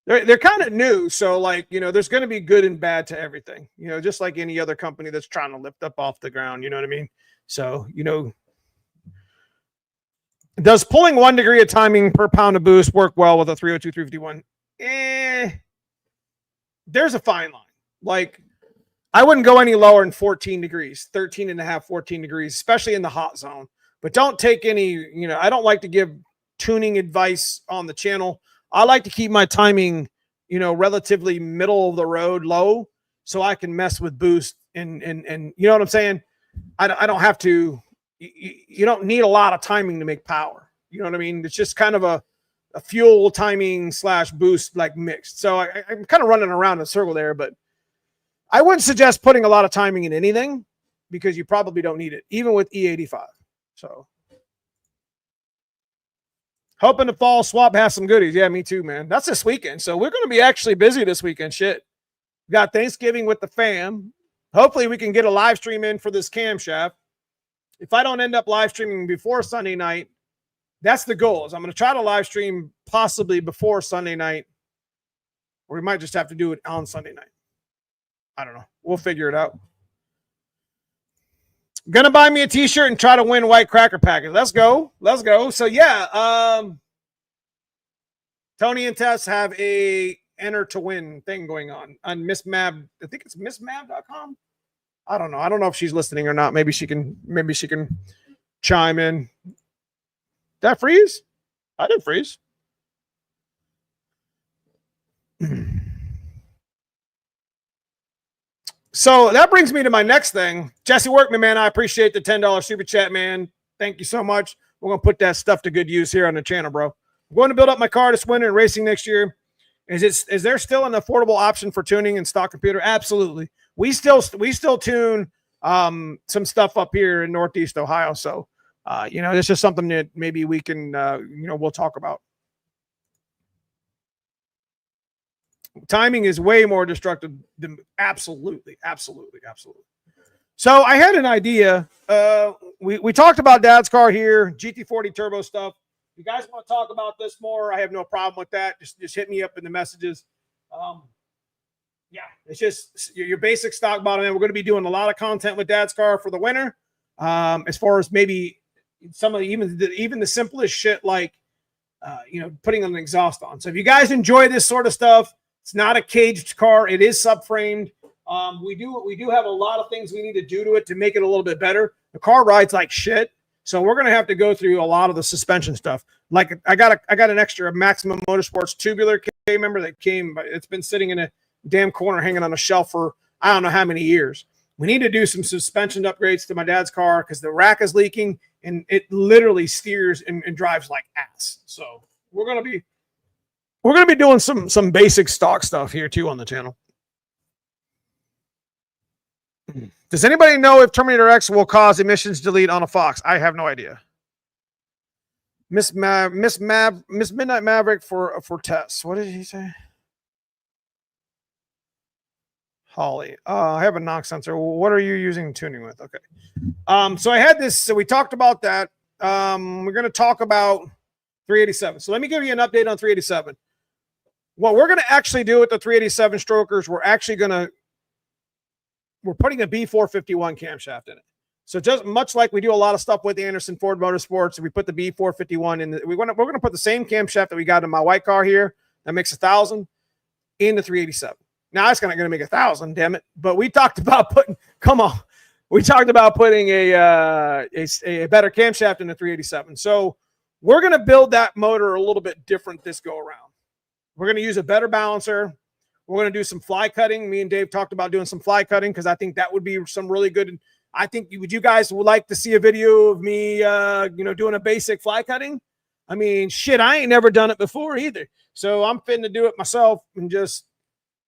They're kind of new, so like, there's going to be good and bad to everything. Just like any other company that's trying to lift up off the ground, you know what I mean? So, does pulling 1 degree of timing per pound of boost work well with a 302, 351? There's a fine line. Like, I wouldn't go any lower than 14 degrees, 13 and a half, 14 degrees, especially in the hot zone. But don't take any, I don't like to give tuning advice on the channel. I like to keep my timing, relatively middle of the road low so I can mess with boost and you know what I'm saying? I don't have to. You don't need a lot of timing to make power. You know what I mean? It's just kind of a fuel timing / boost like mixed. So I'm kind of running around in a circle there, but I wouldn't suggest putting a lot of timing in anything because you probably don't need it, even with E85. So hoping the fall swap has some goodies. Yeah, me too, man. That's this weekend. So we're going to be actually busy this weekend. Shit. We got Thanksgiving with the fam. Hopefully we can get a live stream in for this camshaft. If I don't end up live streaming before Sunday night, that's the goal. Is I'm going to try to live stream possibly before Sunday night, or we might just have to do it on Sunday night. I don't know. We'll figure it out. Gonna buy me a t-shirt and try to win white cracker package. Let's go. So yeah, Tony and Tess have a enter to win thing going on Miss Mab. I think it's missmab.com. I don't know. I don't know if she's listening or not. Maybe she can chime in. Did that freeze? I didn't freeze. So that brings me to my next thing. Jesse Workman, man, I appreciate the $10 super chat, man. Thank you so much. We're going to put that stuff to good use here on the channel, bro. I'm going to build up my car this winter and racing next year. Is there still an affordable option for tuning and stock computer? Absolutely. We still tune some stuff up here in Northeast Ohio. So, it's just something that maybe we can, we'll talk about. Timing is way more destructive than absolutely. So I had an idea. We talked about Dad's car here, GT40 turbo stuff. If you guys want to talk about this more, I have no problem with that. Just hit me up in the messages. Yeah, it's just your basic stock bottom end. We're going to be doing a lot of content with Dad's car for the winter. As far as maybe some of even the simplest shit like putting an exhaust on. So if you guys enjoy this sort of stuff, it's not a caged car. It is subframed. We do have a lot of things we need to do to it to make it a little bit better. The car rides like shit. So we're going to have to go through a lot of the suspension stuff. Like I got an extra Maximum Motorsports tubular K member that came, but it's been sitting in a damn corner hanging on a shelf for I don't know how many years. We need to do some suspension upgrades to my dad's car because the rack is leaking and it literally steers and drives like ass. So we're going to be doing some basic stock stuff here too on the channel. Does anybody know if Terminator X will cause emissions delete on a Fox? I have no idea. Miss Midnight Maverick for tests. What did he say? Holly. I have a knock sensor. What are you using tuning with? Okay. So I had this. So we talked about that. We're going to talk about 387. So let me give you an update on 387. What we're going to actually do with the 387 strokers, we're putting a B451 camshaft in it. So just much like we do a lot of stuff with Anderson Ford Motorsports, we put the B451 in. We're going to put the same camshaft that we got in my white car here that makes 1,000 in the 387. Now it's not going to make 1,000, damn it. But we talked about putting. Come on, we talked about putting a better camshaft in the 387. So we're going to build that motor a little bit different this go around. We're going to use a better balancer. We're going to do some fly cutting. Me and Dave talked about doing some fly cutting because I think that would be some really good. I think you guys would like to see a video of me, doing a basic fly cutting. I mean, shit, I ain't never done it before either. So I'm fitting to do it myself and just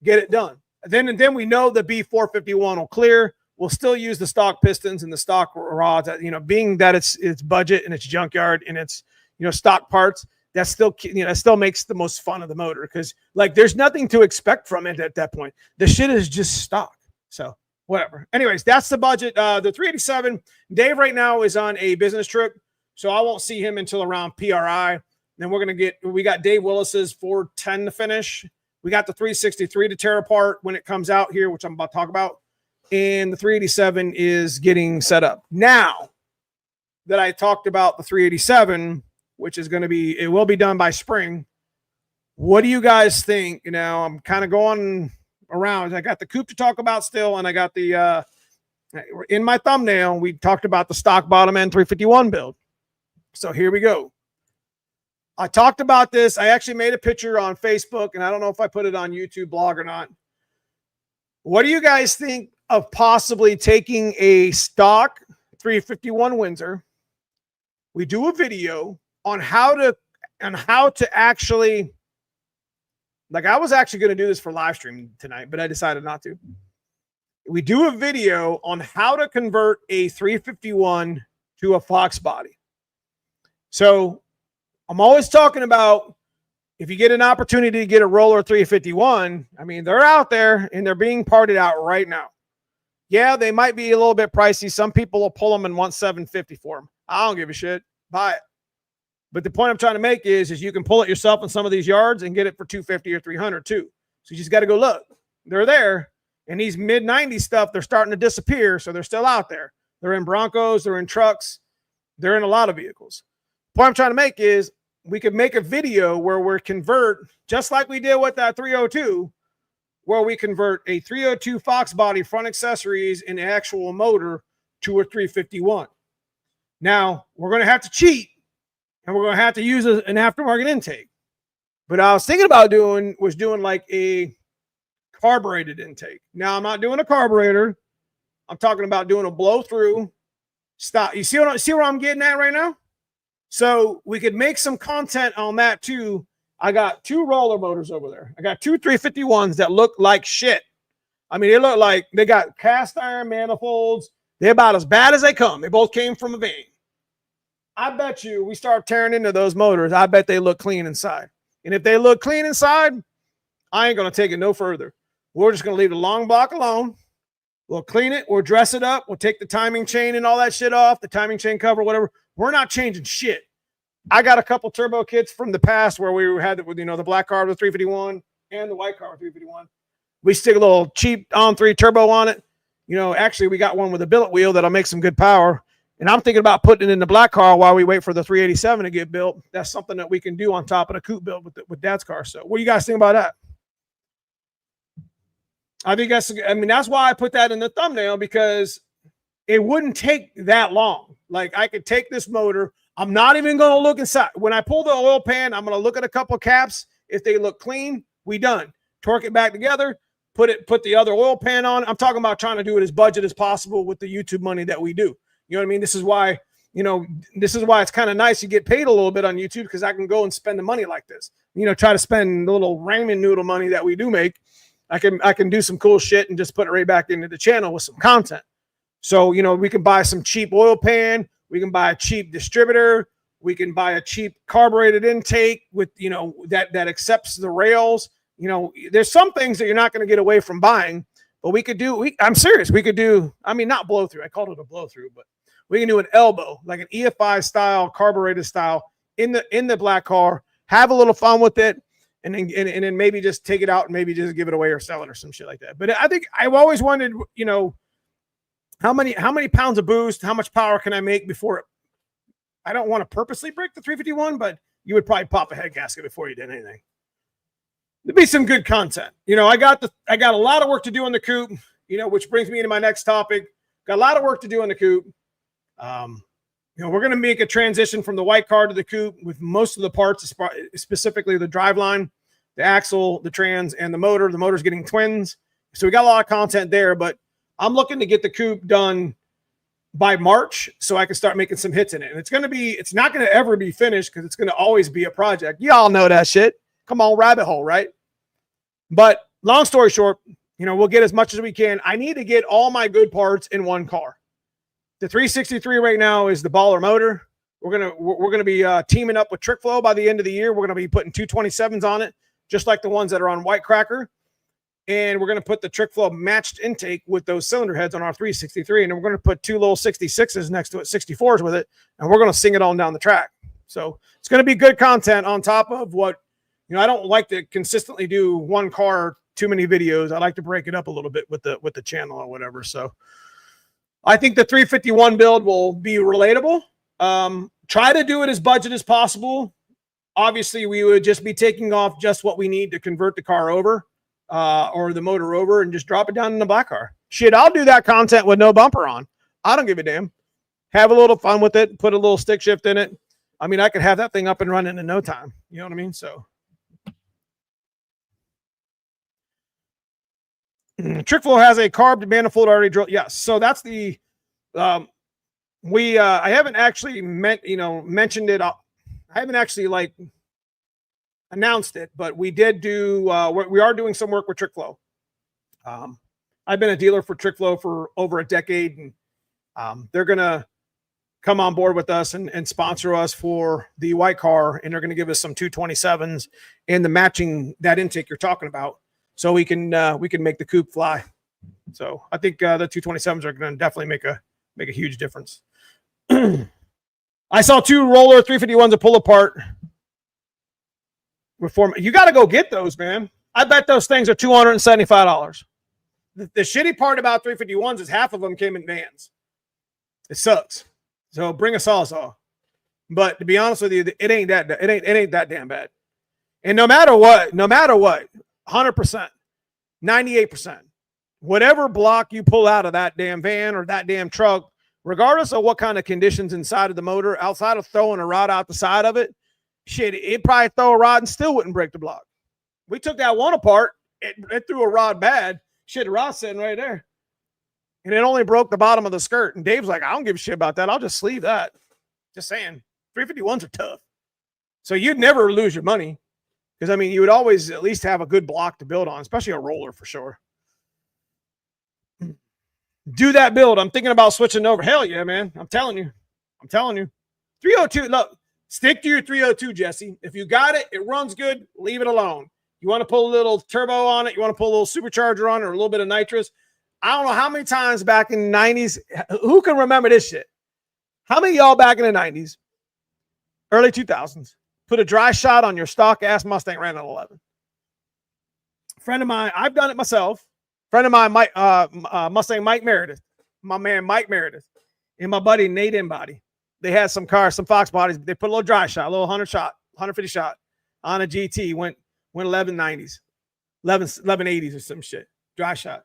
get it done. Then we know the B451 will clear. We'll still use the stock pistons and the stock rods. Being that it's budget and it's junkyard and it's stock parts. That still makes the most fun of the motor because there's nothing to expect from it at that point. The shit is just stock. So whatever. Anyways, that's the budget. The 387. Dave right now is on a business trip, so I won't see him until around PRI. Then we got Dave Willis's 410 to finish. We got the 363 to tear apart when it comes out here, which I'm about to talk about. And the 387 is getting set up. Now that I talked about the 387, which is it will be done by spring. What do you guys think? I'm kind of going around. I got the coupe to talk about still, and I got the, in my thumbnail, we talked about the stock bottom end 351 build. So here we go. I talked about this. I actually made a picture on Facebook, and I don't know if I put it on YouTube blog or not. What do you guys think of possibly taking a stock 351 Windsor? We do a video on how to actually, I was actually going to do this for live stream tonight, but I decided not to. We do a video on how to convert a 351 to a fox body. So I'm always talking about if you get an opportunity to get a roller 351, I mean, they're out there and they're being parted out right now. Yeah, they might be a little bit pricey. Some people will pull them and want $750 for them. I don't give a shit. Buy it. But the point I'm trying to make is you can pull it yourself in some of these yards and get it for $250 or $300 too. So you just got to go look. They're there. And these mid-90s stuff, they're starting to disappear. So they're still out there. They're in Broncos. They're in trucks. They're in a lot of vehicles. The point I'm trying to make is we could make a video where we convert, just like we did with that 302, where we convert a 302 Fox body front accessories and actual motor to a 351. Now, we're going to have to cheat. And we're going to have to use an aftermarket intake. But I was thinking about doing like a carbureted intake. Now, I'm not doing a carburetor. I'm talking about doing a blow through stop. You see where I'm getting at right now? So we could make some content on that too. I got two roller motors over there. I got two 351s that look like shit. I mean, they look like they got cast iron manifolds. They're about as bad as they come. They both came from a van. I bet you we start tearing into those motors. I bet they look clean inside. And if they look clean inside, I ain't going to take it no further. We're just going to leave the long block alone. We'll clean it. We'll dress it up. We'll take the timing chain and all that shit off, the timing chain cover, whatever. We're not changing shit. I got a couple turbo kits from the past where we had it with, the black car with 351 and the white car with 351. We stick a little cheap on-3 turbo on it. Actually, we got one with a billet wheel that'll make some good power. And I'm thinking about putting it in the black car while we wait for the 387 to get built. That's something that we can do on top of the coupe build with Dad's car. So what do you guys think about that? That's why I put that in the thumbnail, because it wouldn't take that long. I could take this motor. I'm not even going to look inside. When I pull the oil pan, I'm going to look at a couple caps. If they look clean, we done. Torque it back together, put the other oil pan on. I'm talking about trying to do it as budget as possible with the YouTube money that we do. You know what I mean? This is why it's kind of nice you get paid a little bit on YouTube, because I can go and spend the money like this. Try to spend the little ramen noodle money that we do make. I can do some cool shit and just put it right back into the channel with some content. So, we can buy some cheap oil pan. We can buy a cheap distributor. We can buy a cheap carbureted intake with, you know, that accepts the rails. You know, there's some things that you're not going to get away from buying, but we could do, I'm serious. We could do, I mean, not blow through. I called it a blow through, but we can do an elbow, like an EFI style, carbureted style in the black car, have a little fun with it. And then maybe just take it out and maybe just give it away or sell it or some shit like that. But I think I've always wondered, you know, how many pounds of boost, how much power can I make before it, I don't want to purposely break the 351, but you would probably pop a head gasket before you did anything. There'd be some good content. You know, I got a lot of work to do on the coupe, you know, which brings me into my next topic. Got a lot of work to do on the coupe. You know, we're going to make a transition from the white car to the coupe with most of the parts, specifically the driveline, the axle, the trans, and the motor. The motor's getting twins. So we got a lot of content there, but I'm looking to get the coupe done by March so I can start making some hits in it. And it's not going to ever be finished because it's going to always be a project. Y'all know that shit. Come on, rabbit hole, right? But long story short, you know, we'll get as much as we can. I need to get all my good parts in one car. The 363 right now is the baller motor. We're gonna be teaming up with TrickFlow by the end of the year. We're gonna be putting 227s on it, just like the ones that are on White Cracker. And we're gonna put the TrickFlow matched intake with those cylinder heads on our 363, and then we're gonna put two little 66s next to it, 64s with it, and we're gonna sing it on down the track. So it's gonna be good content on top of what, you know. I don't like to consistently do one car, too many videos. I like to break it up a little bit with the channel or whatever. So I think the 351 build will be relatable. Try to do it as budget as possible. Obviously, we would just be taking off just what we need to convert the car over or the motor over and just drop it down in the black car. Shit, I'll do that content with no bumper on. I don't give a damn. Have a little fun with it. Put a little stick shift in it. I mean, I could have that thing up and running in no time. You know what I mean? So TrickFlow has a carb manifold already drilled. Yes. So that's the, I haven't actually mentioned it. I haven't actually like announced it, but we did do, we are doing some work with TrickFlow. I've been a dealer for TrickFlow for over a decade, and they're going to come on board with us and sponsor us for the white car. And they're going to give us some 227s and the matching that intake you're talking about. So we can make the coupe fly. So I think the 227s are going to definitely make a huge difference. I saw two roller 351s to pull apart. You got to go get those, man. I bet those things are $275. The shitty part about 351s is half of them came in vans. It sucks. So bring a sawzall. But to be honest with you, it ain't that damn bad. And no matter what, 100%, 98%, whatever block you pull out of that damn van or that damn truck, regardless of what kind of conditions inside of the motor, outside of throwing a rod out the side of it, shit, it probably throw a rod and still wouldn't break the block. We took that one apart. It threw a rod bad. Shit, the rod's sitting right there. And it only broke the bottom of the skirt. And Dave's like, I don't give a shit about that. I'll just sleeve that. Just saying. 351s are tough. So you'd never lose your money. Because, I mean, you would always at least have a good block to build on, especially a roller for sure. Do that build. I'm thinking about switching over. Hell yeah, man. I'm telling you. 302. Look, stick to your 302, Jesse. If you got it, it runs good, leave it alone. You want to pull a little turbo on it, you want to pull a little supercharger on it, or a little bit of nitrous. I don't know how many times back in the 90s, who can remember this shit? How many of y'all back in the 90s, early 2000s, put a dry shot on your stock ass Mustang ran at 11? Friend of mine, I've done it myself. Friend of mine, Mustang Mike Meredith, my man Mike Meredith, and my buddy Nate Embody. They had some cars, some Fox bodies. They put a little dry shot, a little 150 shot on a GT. Went 1190s, 1180s or some shit. Dry shot.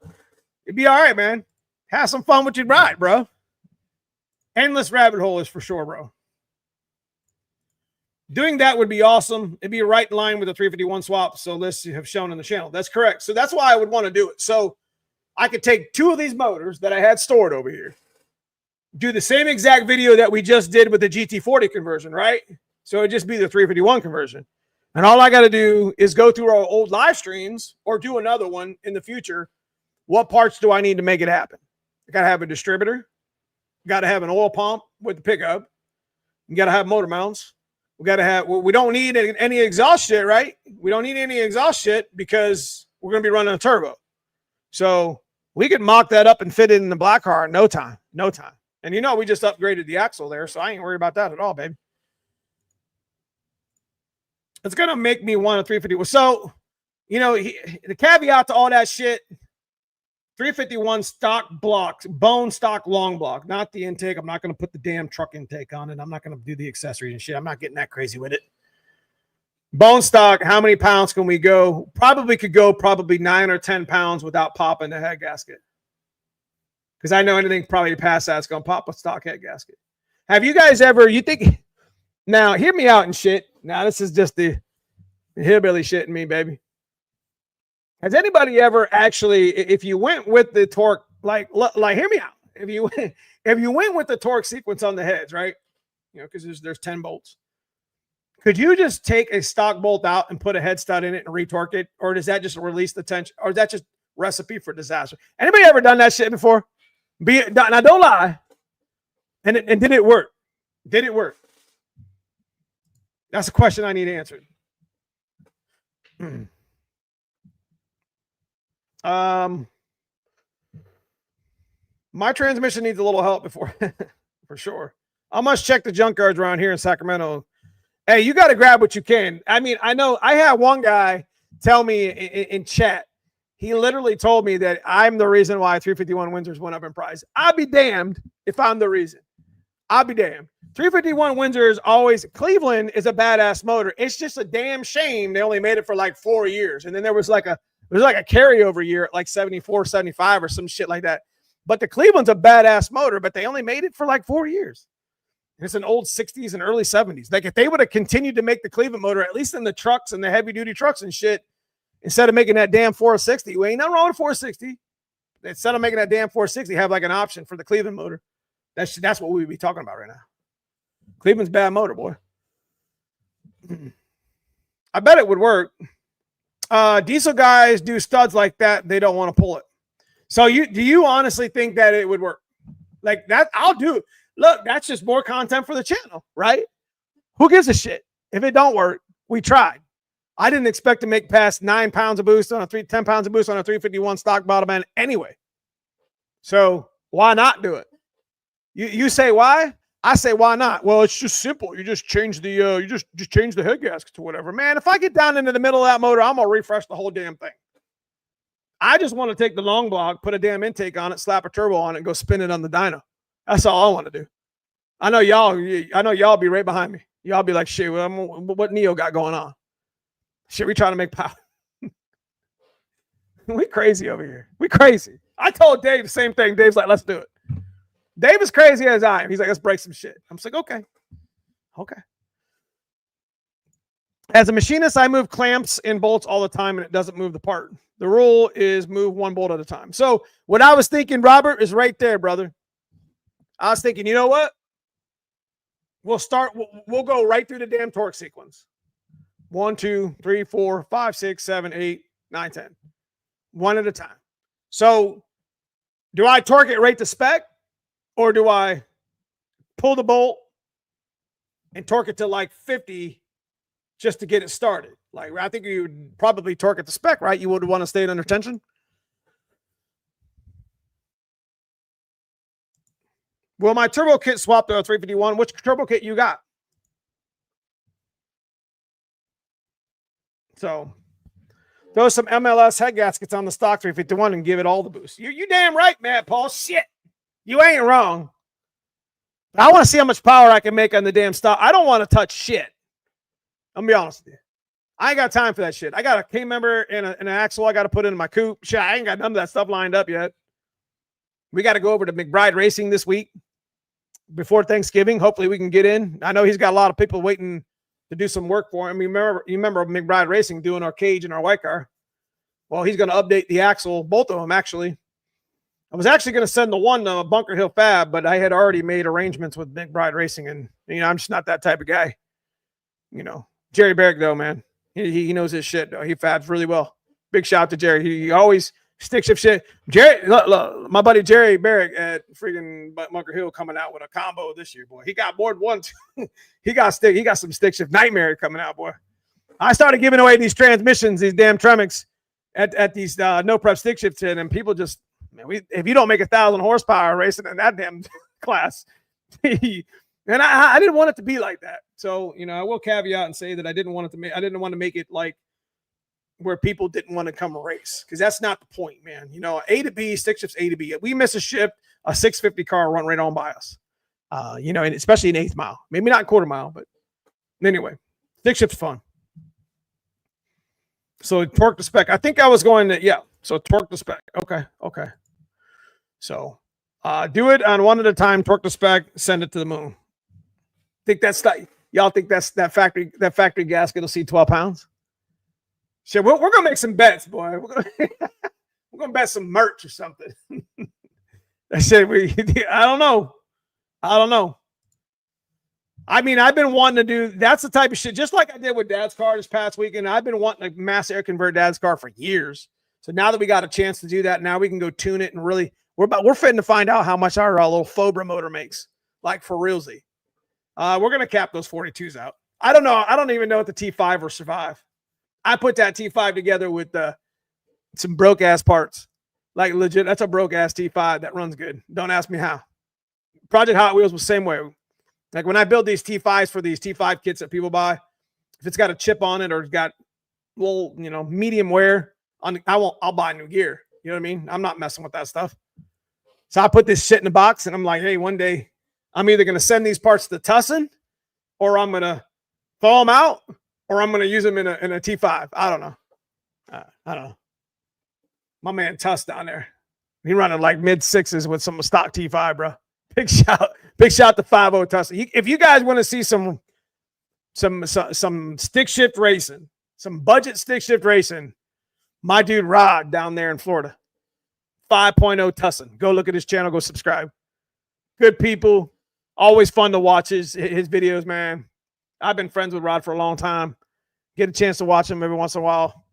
It'd be all right, man. Have some fun with your ride, bro. Endless rabbit hole is for sure, bro. Doing that would be awesome. It'd be right in line with the 351 swap. So lists you have shown on the channel. That's correct. So that's why I would want to do it. So I could take two of these motors that I had stored over here, do the same exact video that we just did with the GT40 conversion, right? So it'd just be the 351 conversion. And all I got to do is go through our old live streams or do another one in the future. What parts do I need to make it happen? I got to have a distributor. Got to have an oil pump with the pickup. You got to have motor mounts. We got to have, we don't need any exhaust shit, right? We don't need any exhaust shit because we're going to be running a turbo. So we could mock that up and fit it in the black car in no time. No time. And you know, we just upgraded the axle there, so I ain't worried about that at all, baby. It's going to make me want a 350. So, you know, the caveat to all that shit, 351 stock blocks, bone stock long block, not the intake. I'm not going to put the damn truck intake on it. I'm not going to do the accessories and shit. I'm not getting that crazy with it. Bone stock, how many pounds can we go? Probably could go 9 or 10 pounds without popping the head gasket. Because I know anything probably past that's going to pop a stock head gasket. Have you guys ever, you think, now hear me out and shit. Now this is just the hillbilly shit in me, baby. Has anybody ever actually, if you went with the torque, like hear me out. If you went with the torque sequence on the heads, right? You know, because there's 10 bolts. Could you just take a stock bolt out and put a head stud in it and retorque it? Or does that just release the tension? Or is that just recipe for disaster? Anybody ever done that shit before? Now don't lie. And did it work? Did it work? That's a question I need answered. My transmission needs a little help before, for sure. I must check the junkyards around here in Sacramento. Hey, you got to grab what you can. I mean, I know I had one guy tell me in chat. He literally told me that I'm the reason why 351 Windsors went up in price. I'll be damned if I'm the reason. I'll be damned. 351 Windsors always, Cleveland is a badass motor. It's just a damn shame they only made it for like 4 years. And then there was like a carryover year at like 74, 75 or some shit like that. But the Cleveland's a badass motor, but they only made it for like 4 years. It's an old 60s and early 70s. Like if they would have continued to make the Cleveland motor, at least in the trucks and the heavy duty trucks and shit, instead of making that damn 460, well, ain't nothing wrong with 460. Instead of making that damn 460, have like an option for the Cleveland motor. That's what we would be talking about right now. Cleveland's bad motor, boy. I bet it would work. Diesel guys do studs like that. They don't want to pull it. So do you honestly think that it would work? Like that, I'll do it. Look, that's just more content for the channel, right? Who gives a shit? If it don't work, we tried. I didn't expect to make past 9 pounds of boost on 10 pounds of boost on a 351 stock bottom end anyway. So why not do it? You say why? I say why not? Well, it's just simple. You just change the you just change the head gaskets or whatever. Man, if I get down into the middle of that motor, I'm gonna refresh the whole damn thing. I just want to take the long block, put a damn intake on it, slap a turbo on it, and go spin it on the dyno. That's all I want to do. I know y'all be right behind me. Y'all be like, shit, what Neo got going on? Shit, we trying to make power. We crazy over here. We crazy. I told Dave the same thing. Dave's like, let's do it. Dave is crazy as I am. He's like, let's break some shit. I'm just like, okay. Okay. As a machinist, I move clamps and bolts all the time, and it doesn't move the part. The rule is move one bolt at a time. So what I was thinking, Robert, is right there, brother. I was thinking, you know what? We'll go right through the damn torque sequence. 1, 2, 3, 4, 5, 6, 7, 8, 9, 10. One at a time. So do I torque it right to spec? Or do I pull the bolt and torque it to like 50 just to get it started? Like, I think you would probably torque it to spec, right? You would want to stay under tension. Will my turbo kit swap to a 351? Which turbo kit you got? So throw some MLS head gaskets on the stock 351 and give it all the boost. You damn right, Matt Paul. Shit. You ain't wrong. I want to see how much power I can make on the damn stock. I don't want to touch shit. I'm going to be honest with you. I ain't got time for that shit. I got a K member and an axle I got to put in my coupe. Shit, I ain't got none of that stuff lined up yet. We got to go over to McBride Racing this week before Thanksgiving. Hopefully we can get in. I know he's got a lot of people waiting to do some work for him. You remember McBride Racing doing our cage and our white car. Well, he's going to update the axle, both of them actually. I was actually going to send the one to Bunker Hill Fab, but I had already made arrangements with McBride Racing, and I'm just not that type of guy. Jerry Berg, though, man, he knows his shit. Though he fabs really well. Big shout out to Jerry. He always Stick shift shit. Jerry, look, my buddy Jerry Barrick at freaking Bunker Hill coming out with a combo this year, boy. He got more than one. He got some stick shift nightmare coming out, boy. I started giving away these transmissions, these damn Tremix at these no prep stick shifts in, and people just, man, if you don't make 1,000 horsepower racing in that damn class, and I didn't want it to be like that. So, you know, I will caveat and say that I didn't want to make it like where people didn't want to come race, because that's not the point, man. You know, A to B, stick shifts A to B. If we miss a shift, a 650 car run right on by us. You know, and especially in 1/8 mile, maybe not quarter mile, but anyway, stick shift's fun. So torque to spec. I think I was going to, yeah. So torque to spec. Okay. So do it on one at a time, torque to spec, send it to the moon. Think that's y'all think that's that factory gasket will see 12 pounds? Shit, we're gonna make some bets, boy. We're gonna bet some merch or something. I said I don't know. I mean, I've been wanting to do, that's the type of shit, just like I did with Dad's car this past weekend. I've been wanting to mass air convert Dad's car for years. So now that we got a chance to do that, now we can go tune it and really, we're fitting to find out how much our little Fobra motor makes, like for realsy. We're going to cap those 42s out. I don't know. I don't even know if the T5 will survive. I put that T5 together with some broke ass parts. Like legit, that's a broke ass T5 that runs good. Don't ask me how. Project Hot Wheels was the same way. Like when I build these T5s for these T5 kits that people buy, if it's got a chip on it or it's got little, you know, medium wear on, I'll buy new gear. You know what I mean? I'm not messing with that stuff. So I put this shit in the box and I'm like, hey, one day I'm either going to send these parts to Tussin, or I'm going to thaw them out, or I'm going to use them in a T5. I don't know. I don't know. My man Tuss down there, he running like mid sixes with some stock T5, bro. Big shout to 50 Tuss. If you guys want to see some stick shift racing, some budget stick shift racing, my dude Rod down there in Florida, 5.0 Tussin. Go look at his channel. Go subscribe. Good people. Always fun to watch his videos, man. I've been friends with Rod for a long time. Get a chance to watch him every once in a while.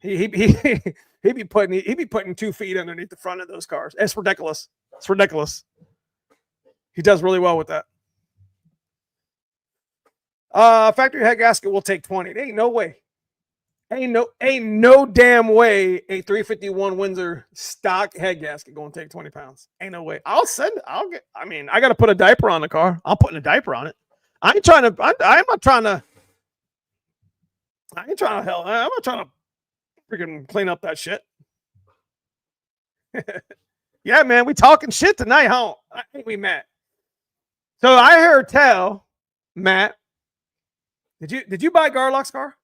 He be putting 2 feet underneath the front of those cars. It's ridiculous. It's ridiculous. He does really well with that. Factory head gasket will take 20. There ain't no way. Ain't no damn way a 351 Windsor stock head gasket going to take 20 pounds. Ain't no way. I got to put a diaper on the car. I'm putting a diaper on it. I'm not trying to freaking clean up that shit. Yeah, man, we talking shit tonight, huh? I think we met. So I heard tell, Matt, did you buy Garlock's car?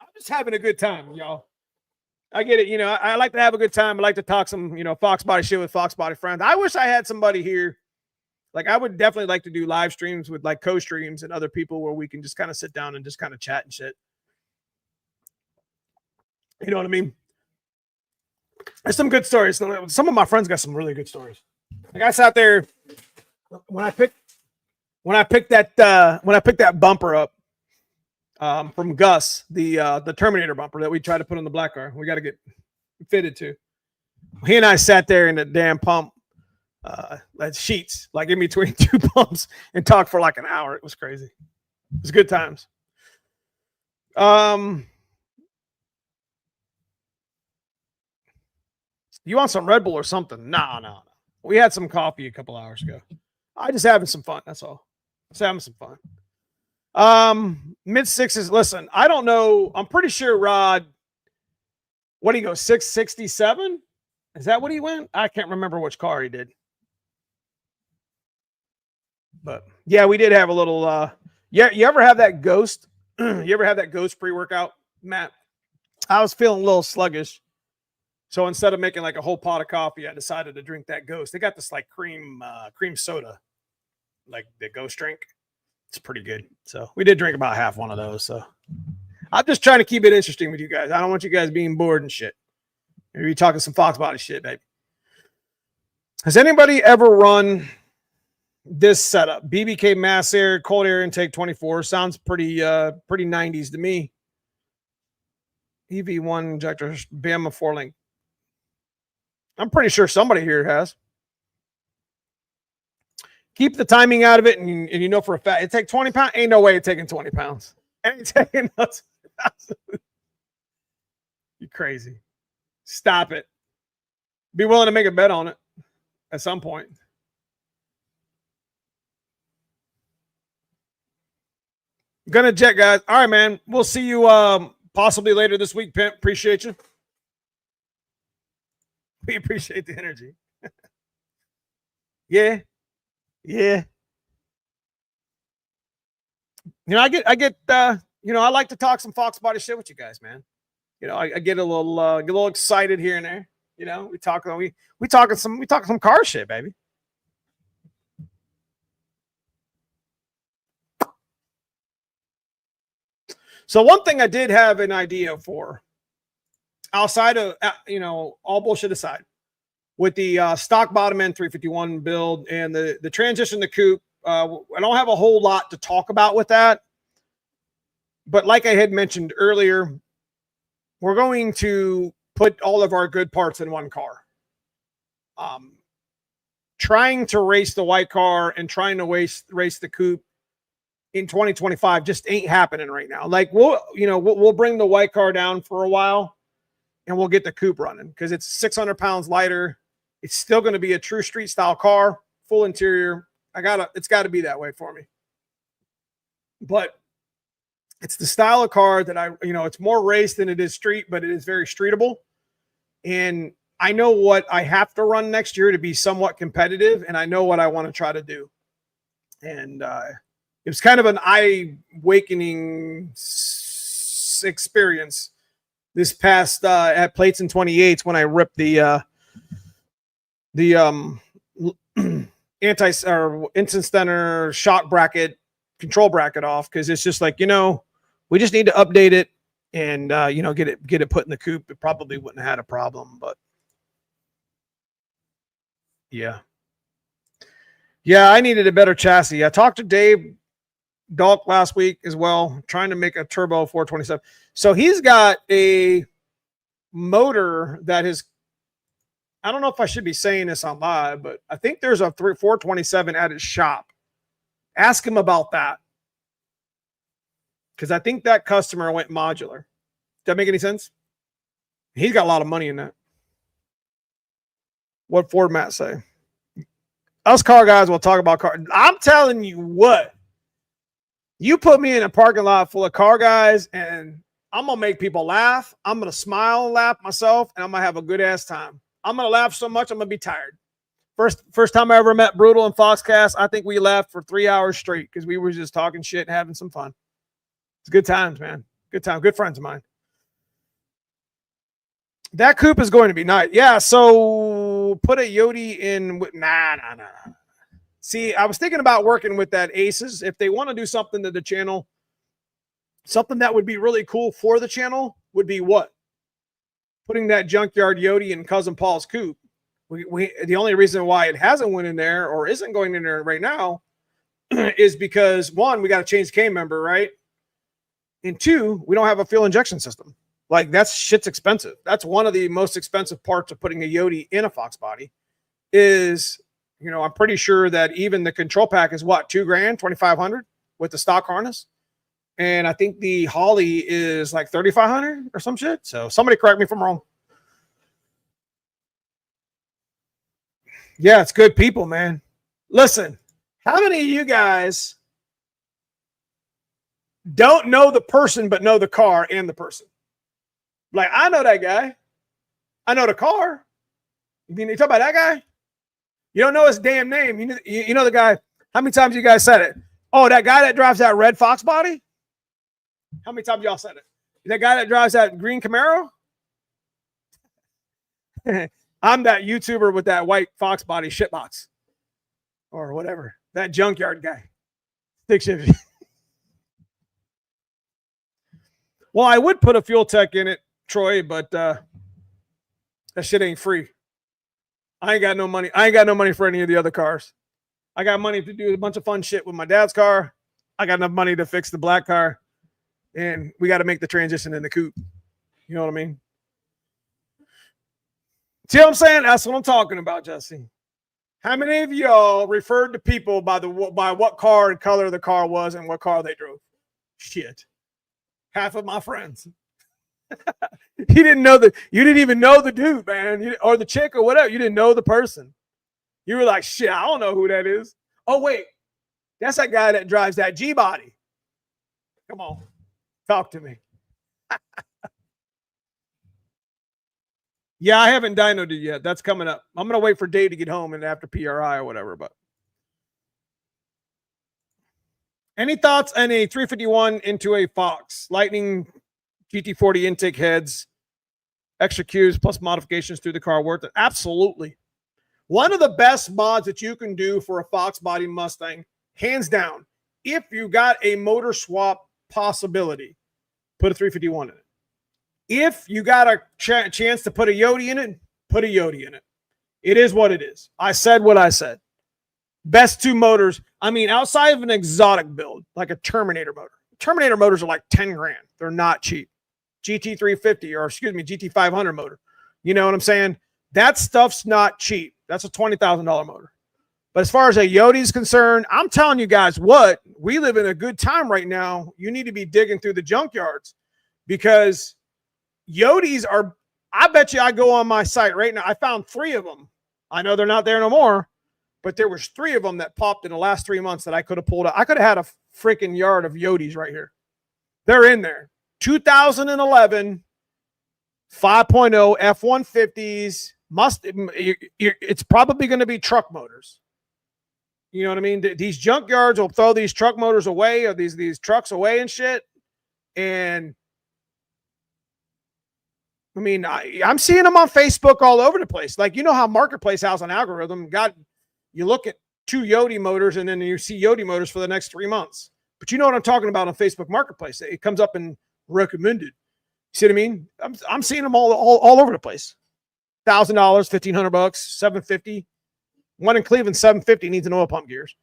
I'm just having a good time, y'all. I get it. You know, I like to have a good time. I like to talk some, you know, Foxbody shit with Foxbody friends. I wish I had somebody here. Like, I would definitely like to do live streams with like co-streams and other people where we can just kind of sit down and just kind of chat and shit. You know what I mean? There's some good stories. Some of my friends got some really good stories. Like I sat there when I picked that bumper up from Gus, the Terminator bumper that we tried to put on the black car. We got to get fitted to. He and I sat there in the damn pump, sheets, like in between 2 pumps, and talked for like an hour. It was crazy. It was good times. You want some Red Bull or something? No. We had some coffee a couple hours ago. I just having some fun. That's all. Just having some fun. Mid sixes. Listen, I don't know. I'm pretty sure Rod, what did he go? 667? Is that what he went? I can't remember which car he did. But yeah, we did have a little, yeah. You ever have that Ghost? You ever have that Ghost pre-workout, Matt? I was feeling a little sluggish. So instead of making like a whole pot of coffee, I decided to drink that Ghost. They got this like cream soda, like the Ghost drink. It's pretty good. So we did drink about half one of those. So I'm just trying to keep it interesting with you guys. I don't want you guys being bored and shit. Maybe talking some Foxbody shit, baby. Has anybody ever run this setup? BBK mass air, cold air intake 24. Sounds pretty 90s to me. EV1 injector, Bama 4-link. I'm pretty sure somebody here has. Keep the timing out of it, and you know for a fact it take 20 pounds. Ain't no way it's taking 20 pounds. Ain't taking us. You crazy. Stop it. Be willing to make a bet on it at some point. Gonna jet, guys. All right, man. We'll see you possibly later this week, Pimp. Appreciate you. We appreciate the energy. Yeah. Yeah. You know, I get you know, I like to talk some foxbody shit with you guys, man. You know, I get a little excited here and there. You know, we talking some car shit, baby. So one thing I did have an idea for, outside of you know, all bullshit aside, with the stock bottom end 351 build and the transition to coupe, I don't have a whole lot to talk about with that. But like I had mentioned earlier, we're going to put all of our good parts in one car. Trying to race the white car and trying to race the coupe in 2025 just ain't happening right now. Like we'll bring the white car down for a while and we'll get the coupe running because it's 600 pounds lighter. It's still going to be a true street style car, full interior. It's got to be that way for me. But it's the style of car that it's more race than it is street, but it is very streetable. And I know what I have to run next year to be somewhat competitive, and I know what I want to try to do. And it was kind of an eye-awakening experience this past at Plates and 28s when I ripped the instant stunner shock bracket control bracket off, because it's just like, we just need to update it and get it put in the coupe. It probably wouldn't have had a problem, but yeah, I needed a better chassis. I talked to Dave Dalk last week as well, trying to make a turbo 427. So he's got a motor that is, I don't know if I should be saying this on live, but I think there's a 427 at his shop. Ask him about that, because I think that customer went modular. Does that make any sense? He's got a lot of money in that. What Ford Matt say? Us car guys will talk about cars. I'm telling you what. You put me in a parking lot full of car guys, and I'm going to make people laugh. I'm going to smile and laugh myself, and I'm going to have a good-ass time. I'm going to laugh so much, I'm going to be tired. First time I ever met Brutal and Foxcast, I think we laughed for 3 hours straight because we were just talking shit and having some fun. It's good times, man. Good time. Good friends of mine. That coupe is going to be nice. Yeah, so put a Yodi in. Nah. See, I was thinking about working with that Aces. If they want to do something to the channel, something that would be really cool for the channel would be what? Putting that junkyard Yodi in Cousin Paul's coupe. The only reason why it hasn't went in there or isn't going in there right now is because, one, we got to change the K member, right? And two, we don't have a fuel injection system. Like, that shit's expensive. That's one of the most expensive parts of putting a Yodi in a Fox body is, I'm pretty sure that even the control pack is what, $2,000, $2,500 with the stock harness. And I think the Holly is like $3,500 or some shit. So somebody correct me if I'm wrong. Yeah, it's good people, man. Listen, how many of you guys don't know the person but know the car and the person? Like, I know that guy. I know the car. You mean you talk about that guy? You don't know his damn name. You know the guy. How many times you guys said it? Oh, that guy that drives that red Fox body? How many times y'all said it? That guy that drives that green Camaro? I'm that YouTuber with that white Fox body shitbox or whatever. That junkyard guy. Stick shift. Well, I would put a fuel tech in it, Troy, but that shit ain't free. I ain't got no money. I ain't got no money for any of the other cars. I got money to do a bunch of fun shit with my dad's car. I got enough money to fix the black car. And we got to make the transition in the coupe. You know what I mean? See what I'm saying? That's what I'm talking about, Jesse. How many of y'all referred to people by what car and color the car was and what car they drove? Shit. Half of my friends. You didn't even know the dude, man, or the chick or whatever. You didn't know the person. You were like, shit, I don't know who that is. Oh, wait. That's that guy that drives that G-body. Come on. Talk to me. Yeah, I haven't dynoed it yet. That's coming up. I'm going to wait for Dave to get home and after PRI or whatever. But any thoughts on a 351 into a Fox? Lightning GT40 intake heads, extra Qs plus modifications through the car worth it? Absolutely. One of the best mods that you can do for a Fox body Mustang, hands down, if you got a motor swap possibility, put a 351 in it. If you got a chance to put a Yodi in it, put a Yodi in it. It is what it is. I said what I said. Best two motors. I mean, outside of an exotic build, like a Terminator motor. Terminator motors are like 10 grand. They're not cheap. GT350 or excuse me, GT500 motor. You know what I'm saying? That stuff's not cheap. That's a $20,000 motor. But as far as a Yodi is concerned, I'm telling you guys what, we live in a good time right now. You need to be digging through the junkyards because Yodis are, I bet you I go on my site right now. I found 3 of them. I know they're not there no more, but there was 3 of them that popped in the last 3 months that I could have pulled out. I could have had a freaking yard of Yodis right here. They're in there. 2011 5.0 F-150s. It's probably going to be truck motors. You know what I mean? These junkyards will throw these truck motors away or these trucks away and shit. And I mean, I'm seeing them on Facebook all over the place. Like, you know how Marketplace has an algorithm. You look at 2 Yodi motors and then you see Yodi motors for the next 3 months. But you know what I'm talking about on Facebook Marketplace. It comes up in recommended. See what I mean? I'm seeing them all over the place. $1,000, $1,500, $750. One in Cleveland, $750 needs an oil pump gears.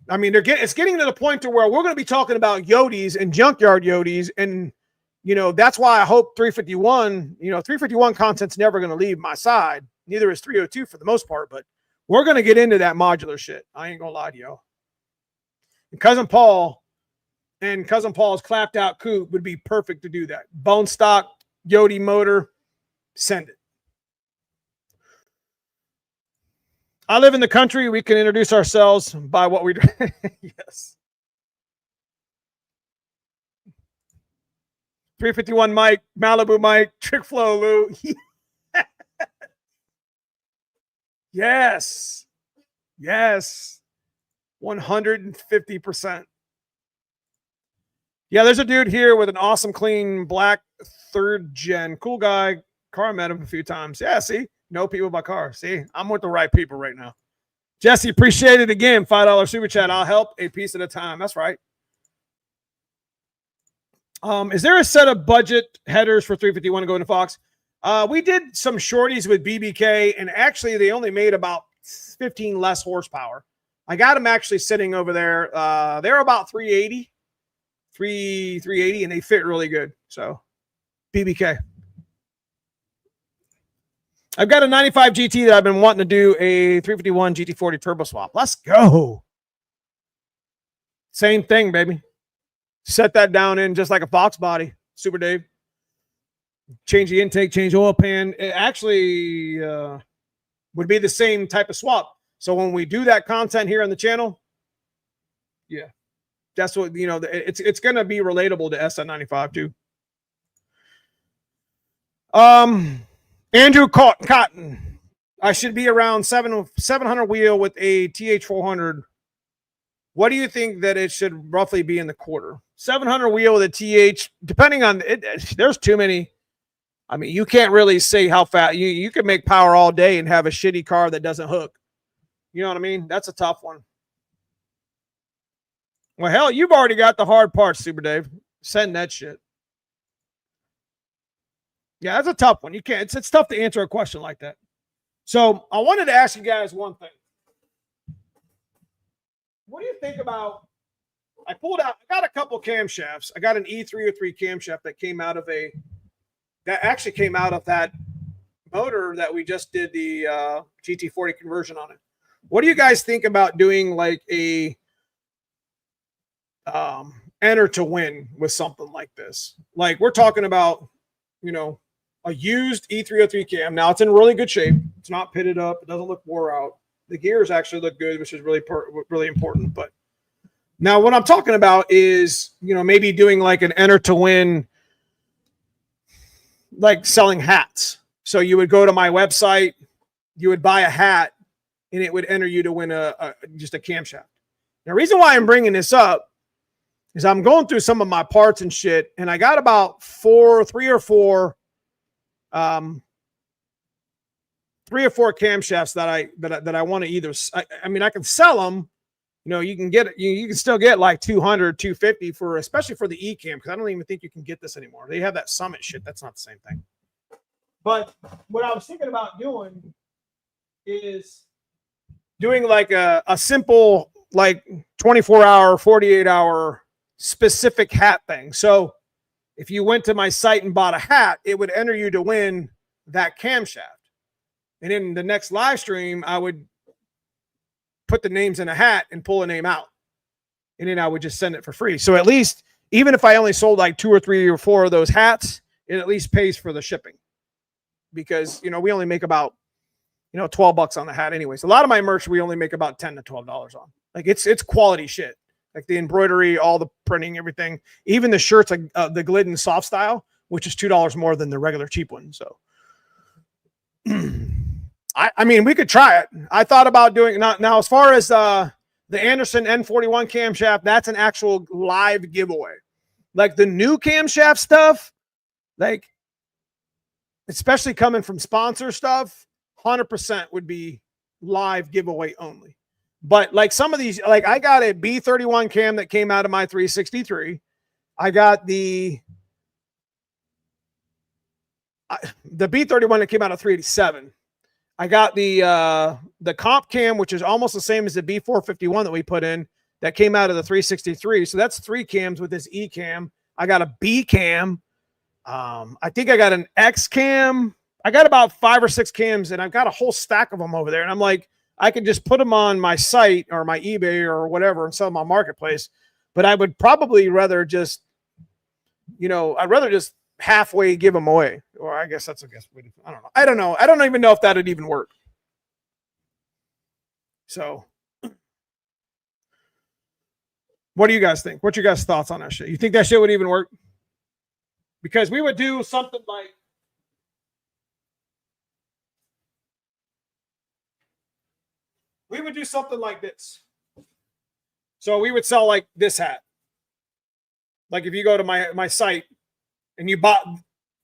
I mean, it's getting to the point to where we're going to be talking about Yodis and junkyard Yodis, and you know that's why I hope 351. You know, 351 content's never going to leave my side. Neither is 302 for the most part, but we're going to get into that modular shit. I ain't gonna lie to y'all. And Cousin Paul's clapped out coupe would be perfect to do that. Bone stock Yodi motor, send it. I live in the country. We can introduce ourselves by what we do. Yes. 351 Mike, Malibu Mike, Trick Flow Lou. Yes. Yes. 150%. Yeah, there's a dude here with an awesome, clean, black 3rd gen. Cool guy. Car, met him a few times. Yeah, see? Know people by car. See? I'm with the right people right now. Jesse, appreciate it again. $5 super chat. I'll help a piece at a time. That's right. Is there a set of budget headers for 351 to go into Fox? We did some shorties with BBK, and actually they only made about 15 less horsepower. I got them actually sitting over there. They're about 380, and they fit really good. So BBK. I've got a 95 GT that I've been wanting to do a 351 GT40 turbo swap. Let's go. Same thing, baby. Set that down in just like a Fox body. Super Dave. Change the intake, change oil pan. It actually would be the same type of swap. So when we do that content here on the channel, yeah, that's what, you know, it's going to be relatable to SN95 too. Andrew Cotton. I should be around 700 wheel with a TH400. What do you think that it should roughly be in the quarter? 700 wheel with a TH, depending on it. There's too many. I mean, you can't really say how fast. You can make power all day and have a shitty car that doesn't hook. You know what I mean? That's a tough one. Well, hell, you've already got the hard parts, Super Dave. Send that shit. Yeah, that's a tough one. You can't. It's tough to answer a question like that. So I wanted to ask you guys one thing. What do you think about I pulled out, I got a couple camshafts. I got an E303 camshaft that actually came out of that motor that we just did the GT40 conversion on it. What do you guys think about doing like a enter to win with something like this? Like we're talking about, a used E303 cam. Now it's in really good shape. It's not pitted up. It doesn't look wore out. The gears actually look good, which is really important. But now what I'm talking about is, maybe doing like an enter to win, like selling hats. So you would go to my website, you would buy a hat, and it would enter you to win just a camshaft. The reason why I'm bringing this up is I'm going through some of my parts and shit, and I got about three or four camshafts that I want to either. I mean, I can sell them. You can still get like 200, 250 especially for the E cam, because I don't even think you can get this anymore. They have that Summit shit. That's not the same thing. But what I was thinking about doing is doing like a simple, like 24-hour, 48-hour specific hat thing. So if you went to my site and bought a hat, it would enter you to win that camshaft. And in the next live stream, I would put the names in a hat and pull a name out. And then I would just send it for free. So at least, even if I only sold like 2 or 3 or 4 of those hats, it at least pays for the shipping. Because, we only make about, $12 on the hat anyways. A lot of my merch, we only make about $10 to $12 on. Like it's quality shit. Like the embroidery, all the printing, everything, even the shirts, like the Glidden soft style, which is $2 more than the regular cheap one. So, I mean, we could try it. I thought about doing now as far as the Anderson N41 camshaft, that's an actual live giveaway. Like the new camshaft stuff, like especially coming from sponsor stuff, 100% would be live giveaway only. But like some of these, like I got a B31 cam that came out of my 363. I got the B31 that came out of 387. I got the COUPE cam, which is almost the same as the B451 that we put in, that came out of the 363. So that's 3 cams with this E cam. I got a B cam. I think I got an X cam. I got about 5 or 6 cams, and I've got a whole stack of them over there. And I'm like, I could just put them on my site or my eBay or whatever and sell them on Marketplace. But I would probably rather just, I'd rather just halfway give them away. Or I guess that's, I don't know. I don't know. I don't even know if that would even work. So what do you guys think? What's your guys' thoughts on that shit? You think that shit would even work? Because we would do something like, this. So we would sell like this hat. Like if you go to my site and you bought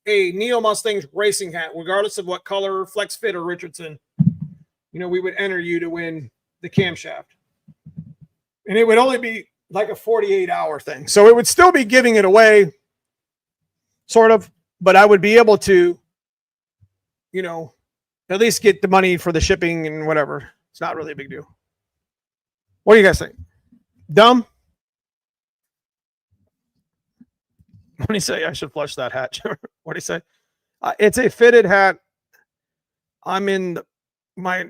a Neomustangs racing hat, regardless of what color, Flex Fit or Richardson, we would enter you to win the camshaft. And it would only be like a 48-hour thing. So it would still be giving it away, sort of, but I would be able to, at least get the money for the shipping and whatever. It's not really a big deal. What do you guys think? Dumb? What do you say? I should flush that hat. What do you say? It's a fitted hat. I'm in my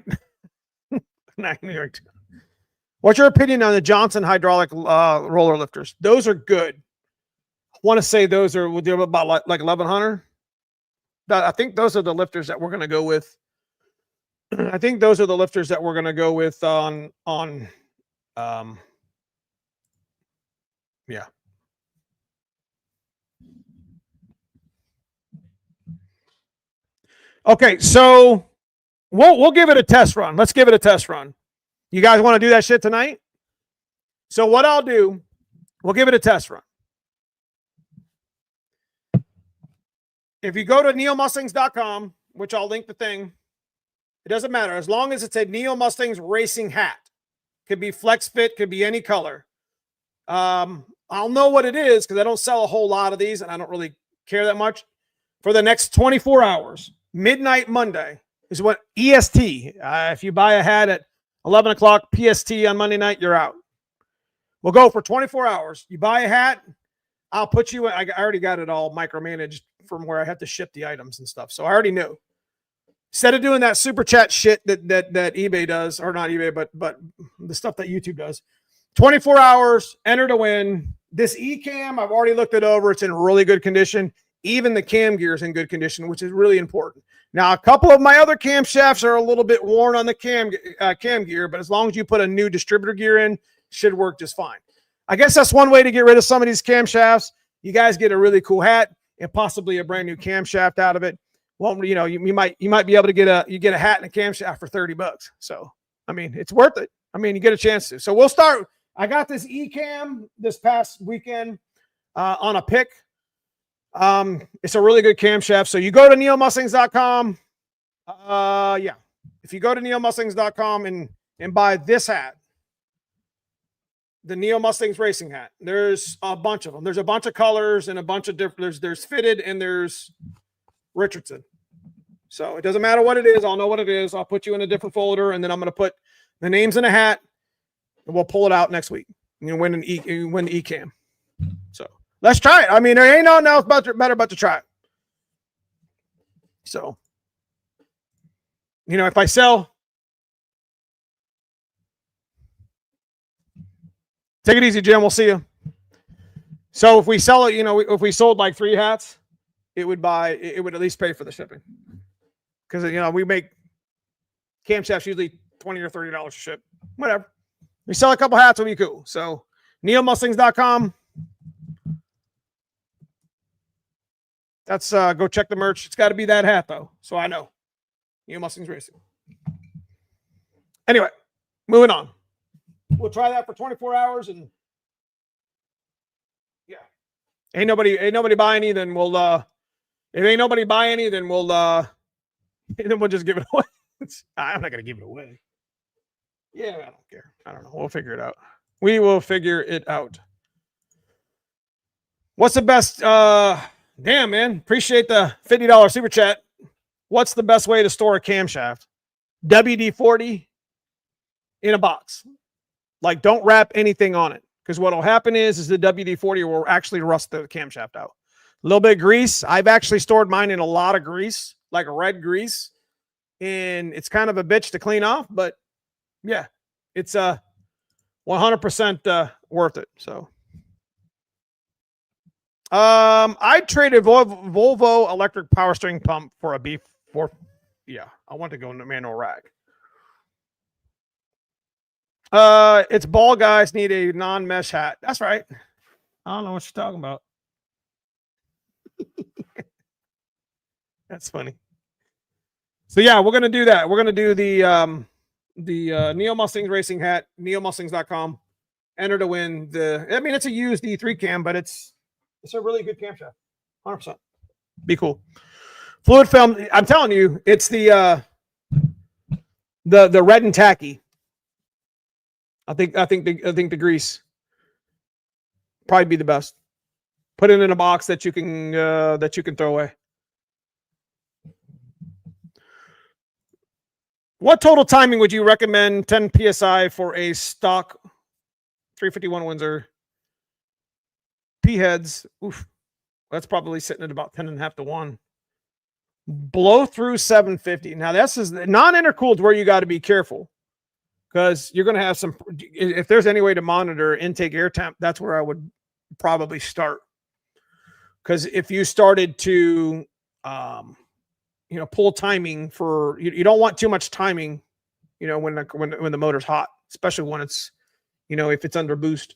New York. What's your opinion on the Johnson hydraulic roller lifters? Those are good. I want to say those are, we'll do about like 1,100. I think those are the lifters that we're going to go with. I think those are the lifters that we're going to go with on yeah. Okay, so we'll give it a test run. Let's give it a test run. You guys want to do that shit tonight? So what I'll do, we'll give it a test run. If you go to neomustangs.com, which I'll link the thing, it doesn't matter. As long as it's a Neomustangs racing hat. Could be Flex Fit, could be any color. I'll know what it is because I don't sell a whole lot of these and I don't really care that much. For the next 24 hours, midnight Monday is what EST. If you buy a hat at 11 o'clock PST on Monday night, you're out. We'll go for 24 hours. You buy a hat, I'll put you, I already got it all micromanaged from where I have to ship the items and stuff. So I already knew. Instead of doing that super chat shit that eBay does, or not eBay, but the stuff that YouTube does, 24 hours, enter to win. This eCam, I've already looked it over. It's in really good condition. Even the cam gear is in good condition, which is really important. Now, a couple of my other camshafts are a little bit worn on the cam gear, but as long as you put a new distributor gear in, should work just fine. I guess that's one way to get rid of some of these camshafts. You guys get a really cool hat and possibly a brand new camshaft out of it. Well, you know, you might be able to get a hat and a camshaft for $30. So, I mean, it's worth it. I mean, you get a chance to. So we'll start. I got this eCam this past weekend on a pick. It's a really good camshaft. So you go to neomustangs.com. Yeah. If you go to neomustangs.com and buy this hat, the Neo Mustangs racing hat, there's a bunch of them. There's a bunch of colors and a bunch of different, there's fitted and there's Richardson. So it doesn't matter what it is. I'll know what it is. I'll put you in a different folder, and then I'm going to put the names in a hat, and we'll pull it out next week. You win the eCam. So let's try it. I mean, there ain't nothing else better but to try it. So, you know, if I sell, take it easy, Jim. We'll see you. So if we sell it, you know, if we sold like 3 hats, it would at least pay for the shipping. Because, you know, we make camshafts usually $20 or $30 to ship. Whatever. We sell a couple hats, it'll be cool. So, neomustangs.com. That's go check the merch. It's got to be that hat, though. So I know. Neo Mustangs Racing. Anyway, moving on. We'll try that for 24 hours, and yeah. Ain't nobody buy any, then we'll if ain't nobody buy any, then we'll just give it away. I'm not gonna give it away. Yeah, I don't care. I don't know. We'll figure it out. We will figure it out. What's the best? Damn, man. Appreciate the $50 super chat. What's the best way to store a camshaft? WD-40 in a box. Like, don't wrap anything on it, because what will happen is the WD-40 will actually rust the camshaft out. A little bit of grease. I've actually stored mine in a lot of grease, like red grease, and it's kind of a bitch to clean off, but yeah, it's 100% worth it. So, I traded Volvo electric power steering pump for a B4. Yeah, I want to go into manual rack. It's ball guys need a non-mesh hat. That's right. I don't know what you're talking about. That's funny. So yeah, we're gonna do that. We're gonna do the Neo Mustangs racing hat, neomustangs.com. Enter to win the. I mean, it's a used E3 cam, but it's a really good camshaft. 100%. Be cool. Fluid film. I'm telling you, it's the red and tacky. I think the grease probably be the best. Put it in a box that you can throw away. What total timing would you recommend 10 psi for a stock 351 Windsor? P heads. Oof. That's probably sitting at about 10.5 to 1. Blow through 750. Now this is non-intercooled where you got to be careful, because you're going to have some, if there's any way to monitor intake air temp, that's where I would probably start. Because if you started to, pull timing for, you don't want too much timing, when the motor's hot, especially when it's, if it's under boost.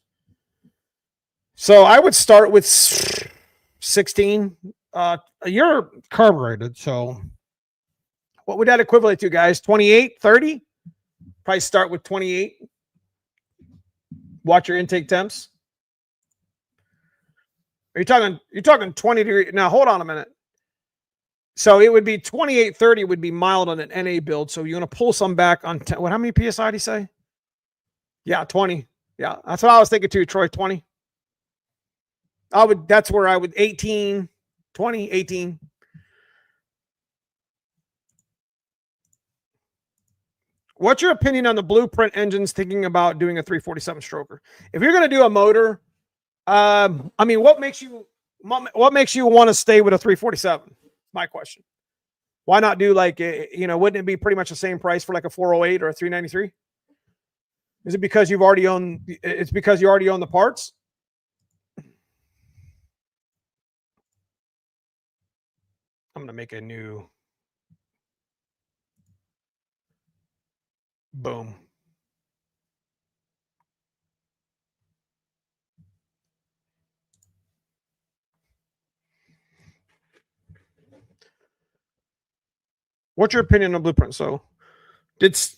So I would start with 16. You're carbureted, so what would that equivalent to, guys? 28, 30? Probably start with 28. Watch your intake temps. You're talking 20 degree. Now hold on a minute. So it would be 28, 30 would be mild on an NA build. So you're going to pull some back on how many PSI did he say? Yeah, 20. Yeah, that's what I was thinking too, Troy. 20. That's where I would 18, 20, 18. What's your opinion on the Blueprint engines thinking about doing a 347 stroker? If you're going to do a motor, I mean, what makes you want to stay with a 347? My question. Why not do like, wouldn't it be pretty much the same price for like a 408 or a 393? Is it because you already own the parts? I'm going to make a new boom. What's your opinion on Blueprint? So it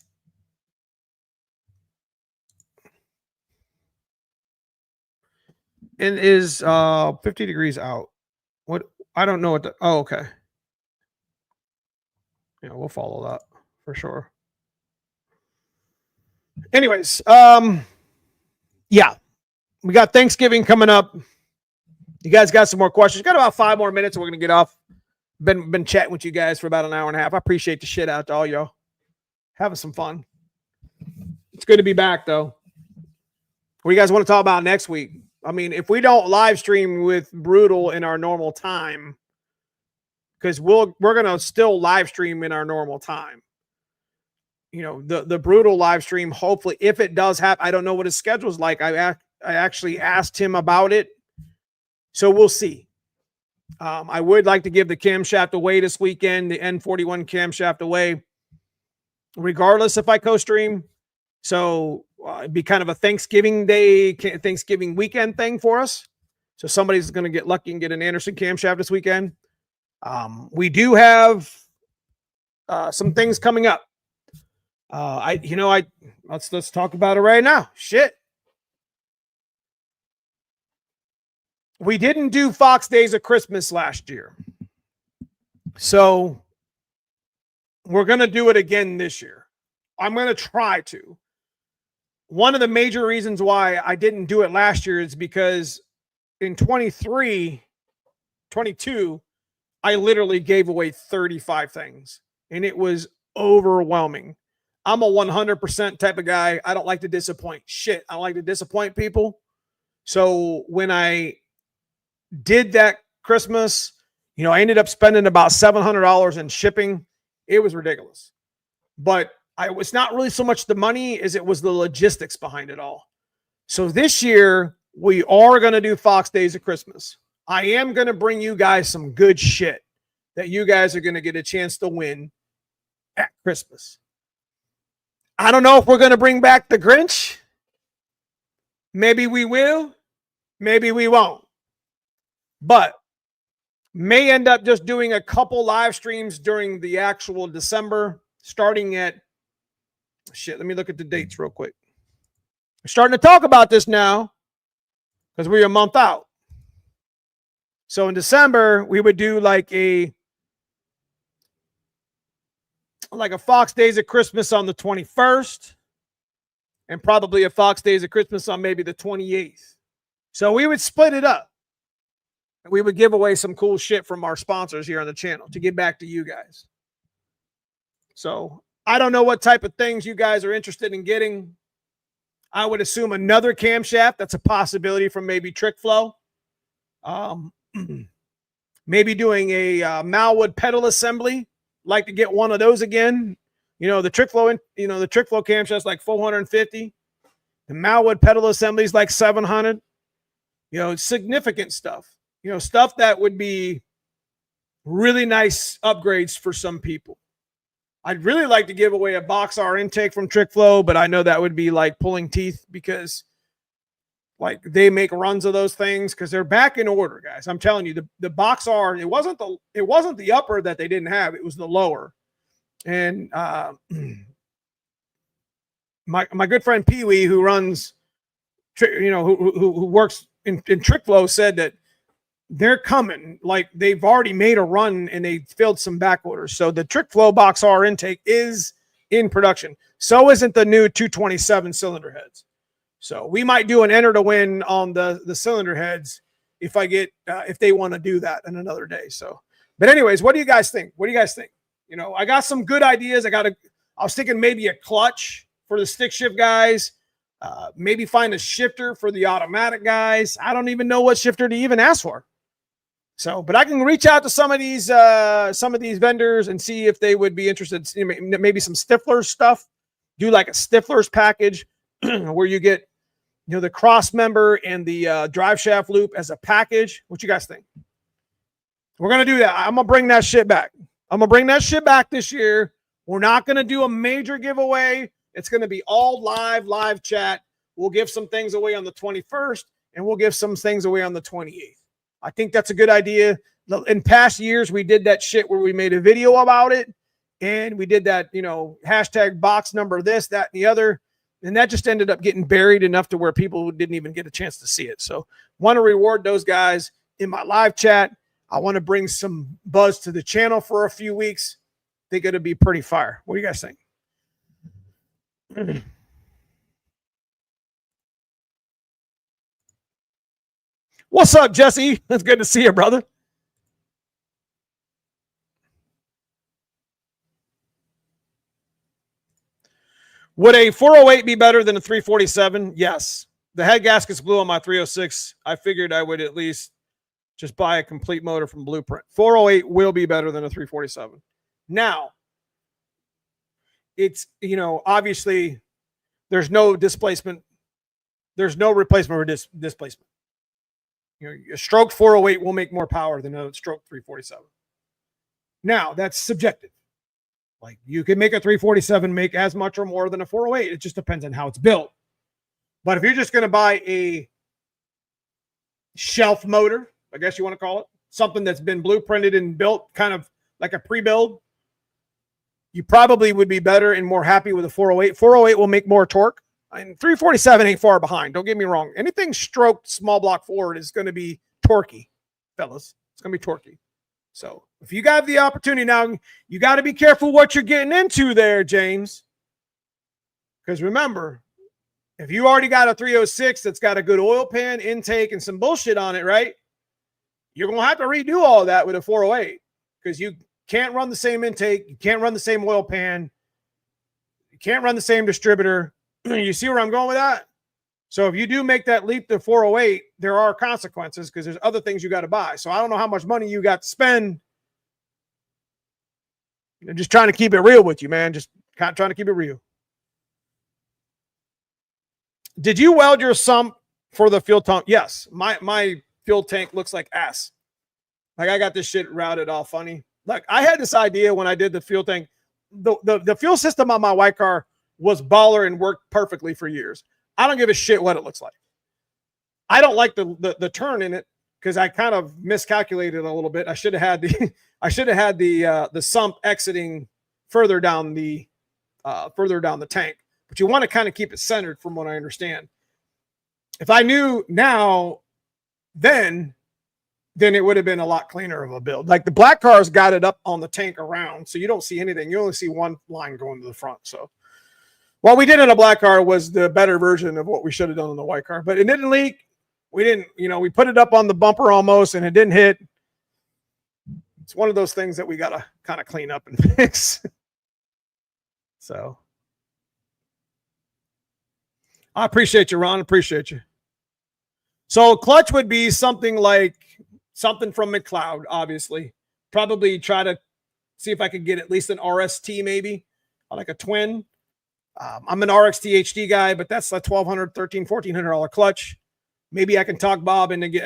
is 50 degrees out. What? I don't know what oh, okay. Yeah, we'll follow that for sure. Anyways, yeah, we got Thanksgiving coming up. You guys got some more questions? Got about 5 more minutes and we're gonna get off. Been chatting with you guys for about an hour and a half. I appreciate the shit out to all y'all. Having some fun. It's good to be back though. What do you guys want to talk about next week? I mean, if we don't live stream with Brutal in our normal time, because we're gonna still live stream in our normal time. The Brutal live stream, hopefully, if it does happen, I don't know what his schedule is like. I actually asked him about it, so we'll see. I would like to give the camshaft away this weekend, the N41 camshaft away, regardless if I co-stream. So it'd be kind of a Thanksgiving weekend thing for us. So somebody's going to get lucky and get an Anderson camshaft this weekend. We do have some things coming up. Let's talk about it right now. Shit. We didn't do Fox Days of Christmas last year. So we're going to do it again this year. I'm going to try to. One of the major reasons why I didn't do it last year is because in 22, I literally gave away 35 things and it was overwhelming. I'm a 100% type of guy. I don't like to disappoint shit. I don't like to disappoint people. So when I did that Christmas, I ended up spending about $700 in shipping. It was ridiculous. But it's not really so much the money as it was the logistics behind it all. So this year, we are going to do Fox Days of Christmas. I am going to bring you guys some good shit that you guys are going to get a chance to win at Christmas. I don't know if we're going to bring back the Grinch. Maybe we will. Maybe we won't. But may end up just doing a couple live streams during the actual December, starting at shit. Let me look at the dates real quick. We're starting to talk about this now because we're a month out. So in December, we would do like a Fox Days of Christmas on the 21st and probably a Fox Days of Christmas on maybe the 28th. So we would split it up. We would give away some cool shit from our sponsors here on the channel to get back to you guys. So I don't know what type of things you guys are interested in getting. I would assume another camshaft. That's a possibility from maybe Trick Flow. Maybe doing a Malwood pedal assembly. Like to get one of those again. The Trick Flow, the Trick Flow camshaft's like $450. The Malwood pedal assembly is like $700. Significant stuff. Stuff that would be really nice upgrades for some people. I'd really like to give away a box R intake from Trick Flow, but I know that would be like pulling teeth because like they make runs of those things because they're back in order, guys. I'm telling you, the box R, it wasn't the upper that they didn't have, it was the lower. And my good friend Pee Wee, who runs, who works in Trick Flow, said that they're coming. Like they've already made a run and they filled some back orders. So the Trick Flow box R intake is in production. So isn't the new 227 cylinder heads. So we might do an enter to win on the cylinder heads if they want to do that in another day. So, but anyways, what do you guys think? I got some good ideas. I got I was thinking maybe a clutch for the stick shift guys. Maybe find a shifter for the automatic guys. I don't even know what shifter to even ask for. So, but I can reach out to some of these vendors and see if they would be interested. Maybe some Stiflers stuff. Do like a Stiflers package where you get, the cross member and the drive shaft loop as a package. What you guys think? We're gonna do that. I'm gonna bring that shit back. I'm gonna bring that shit back this year. We're not gonna do a major giveaway. It's gonna be all live chat. We'll give some things away on the 21st, and we'll give some things away on the 28th. I think that's a good idea. In past years, we did that shit where we made a video about it, and we did that, hashtag box number this, that, and the other, and that just ended up getting buried enough to where people didn't even get a chance to see it. So want to reward those guys in my live chat. I want to bring some buzz to the channel for a few weeks. I think it'll be pretty fire. What do you guys think? What's up, Jesse? It's good to see you, brother. Would a 408 be better than a 347? Yes. The head gaskets blew on my 306. I figured I would at least just buy a complete motor from Blueprint. 408 will be better than a 347. Now, it's, obviously there's no displacement. There's no replacement for displacement. A stroke 408 will make more power than a stroke 347. Now, that's subjective. Like, you can make a 347 make as much or more than a 408. It just depends on how it's built. But if you're just going to buy a shelf motor, I guess you want to call it, something that's been blueprinted and built kind of like a pre-build, you probably would be better and more happy with a 408. 408 will make more torque. And 347 ain't far behind. Don't get me wrong. anything stroked small block forward is going to be torquey, fellas. It's going to be torquey. So if you got the opportunity now, you got to be careful what you're getting into there, James. Because remember, if you already got a 306 that's got a good oil pan, intake, and some bullshit on it, right? You're going to have to redo all that with a 408 because you can't run the same intake. You can't run the same oil pan. You can't run the same distributor. You see where I'm going with that? So if you do make that leap to 408, there are consequences because there's other things you got to buy. So I don't know how much money you got to spend. I'm just trying to keep it real with you, man. Just trying to keep it real. Did you weld your sump for the fuel tank? Yes. My fuel tank looks like ass. Like, I got this shit routed all funny. Like, I had this idea when I did the fuel tank. The fuel system on my white car was baller and worked perfectly for years. I don't give a shit what it looks like. I don't like the turn in it because I kind of miscalculated a little bit. I should have had the sump exiting further down the tank. But you want to kind of keep it centered, from what I understand. If I knew now, then it would have been a lot cleaner of a build. Like, the black cars got it up on the tank around, so you don't see anything. You only see one line going to the front. So what we did in a black car was the better version of what we should have done in the white car. But it didn't leak. We didn't, we put it up on the bumper almost, and it didn't hit. It's one of those things that we got to kind of clean up and fix. So I appreciate you, Ron. Appreciate you. So clutch would be something from McLeod, obviously. Probably try to see if I could get at least an RST, maybe, like a twin. I'm an RXT HD guy, but that's a $1,200, $1,300, $1,400 clutch. Maybe I can talk Bob into get,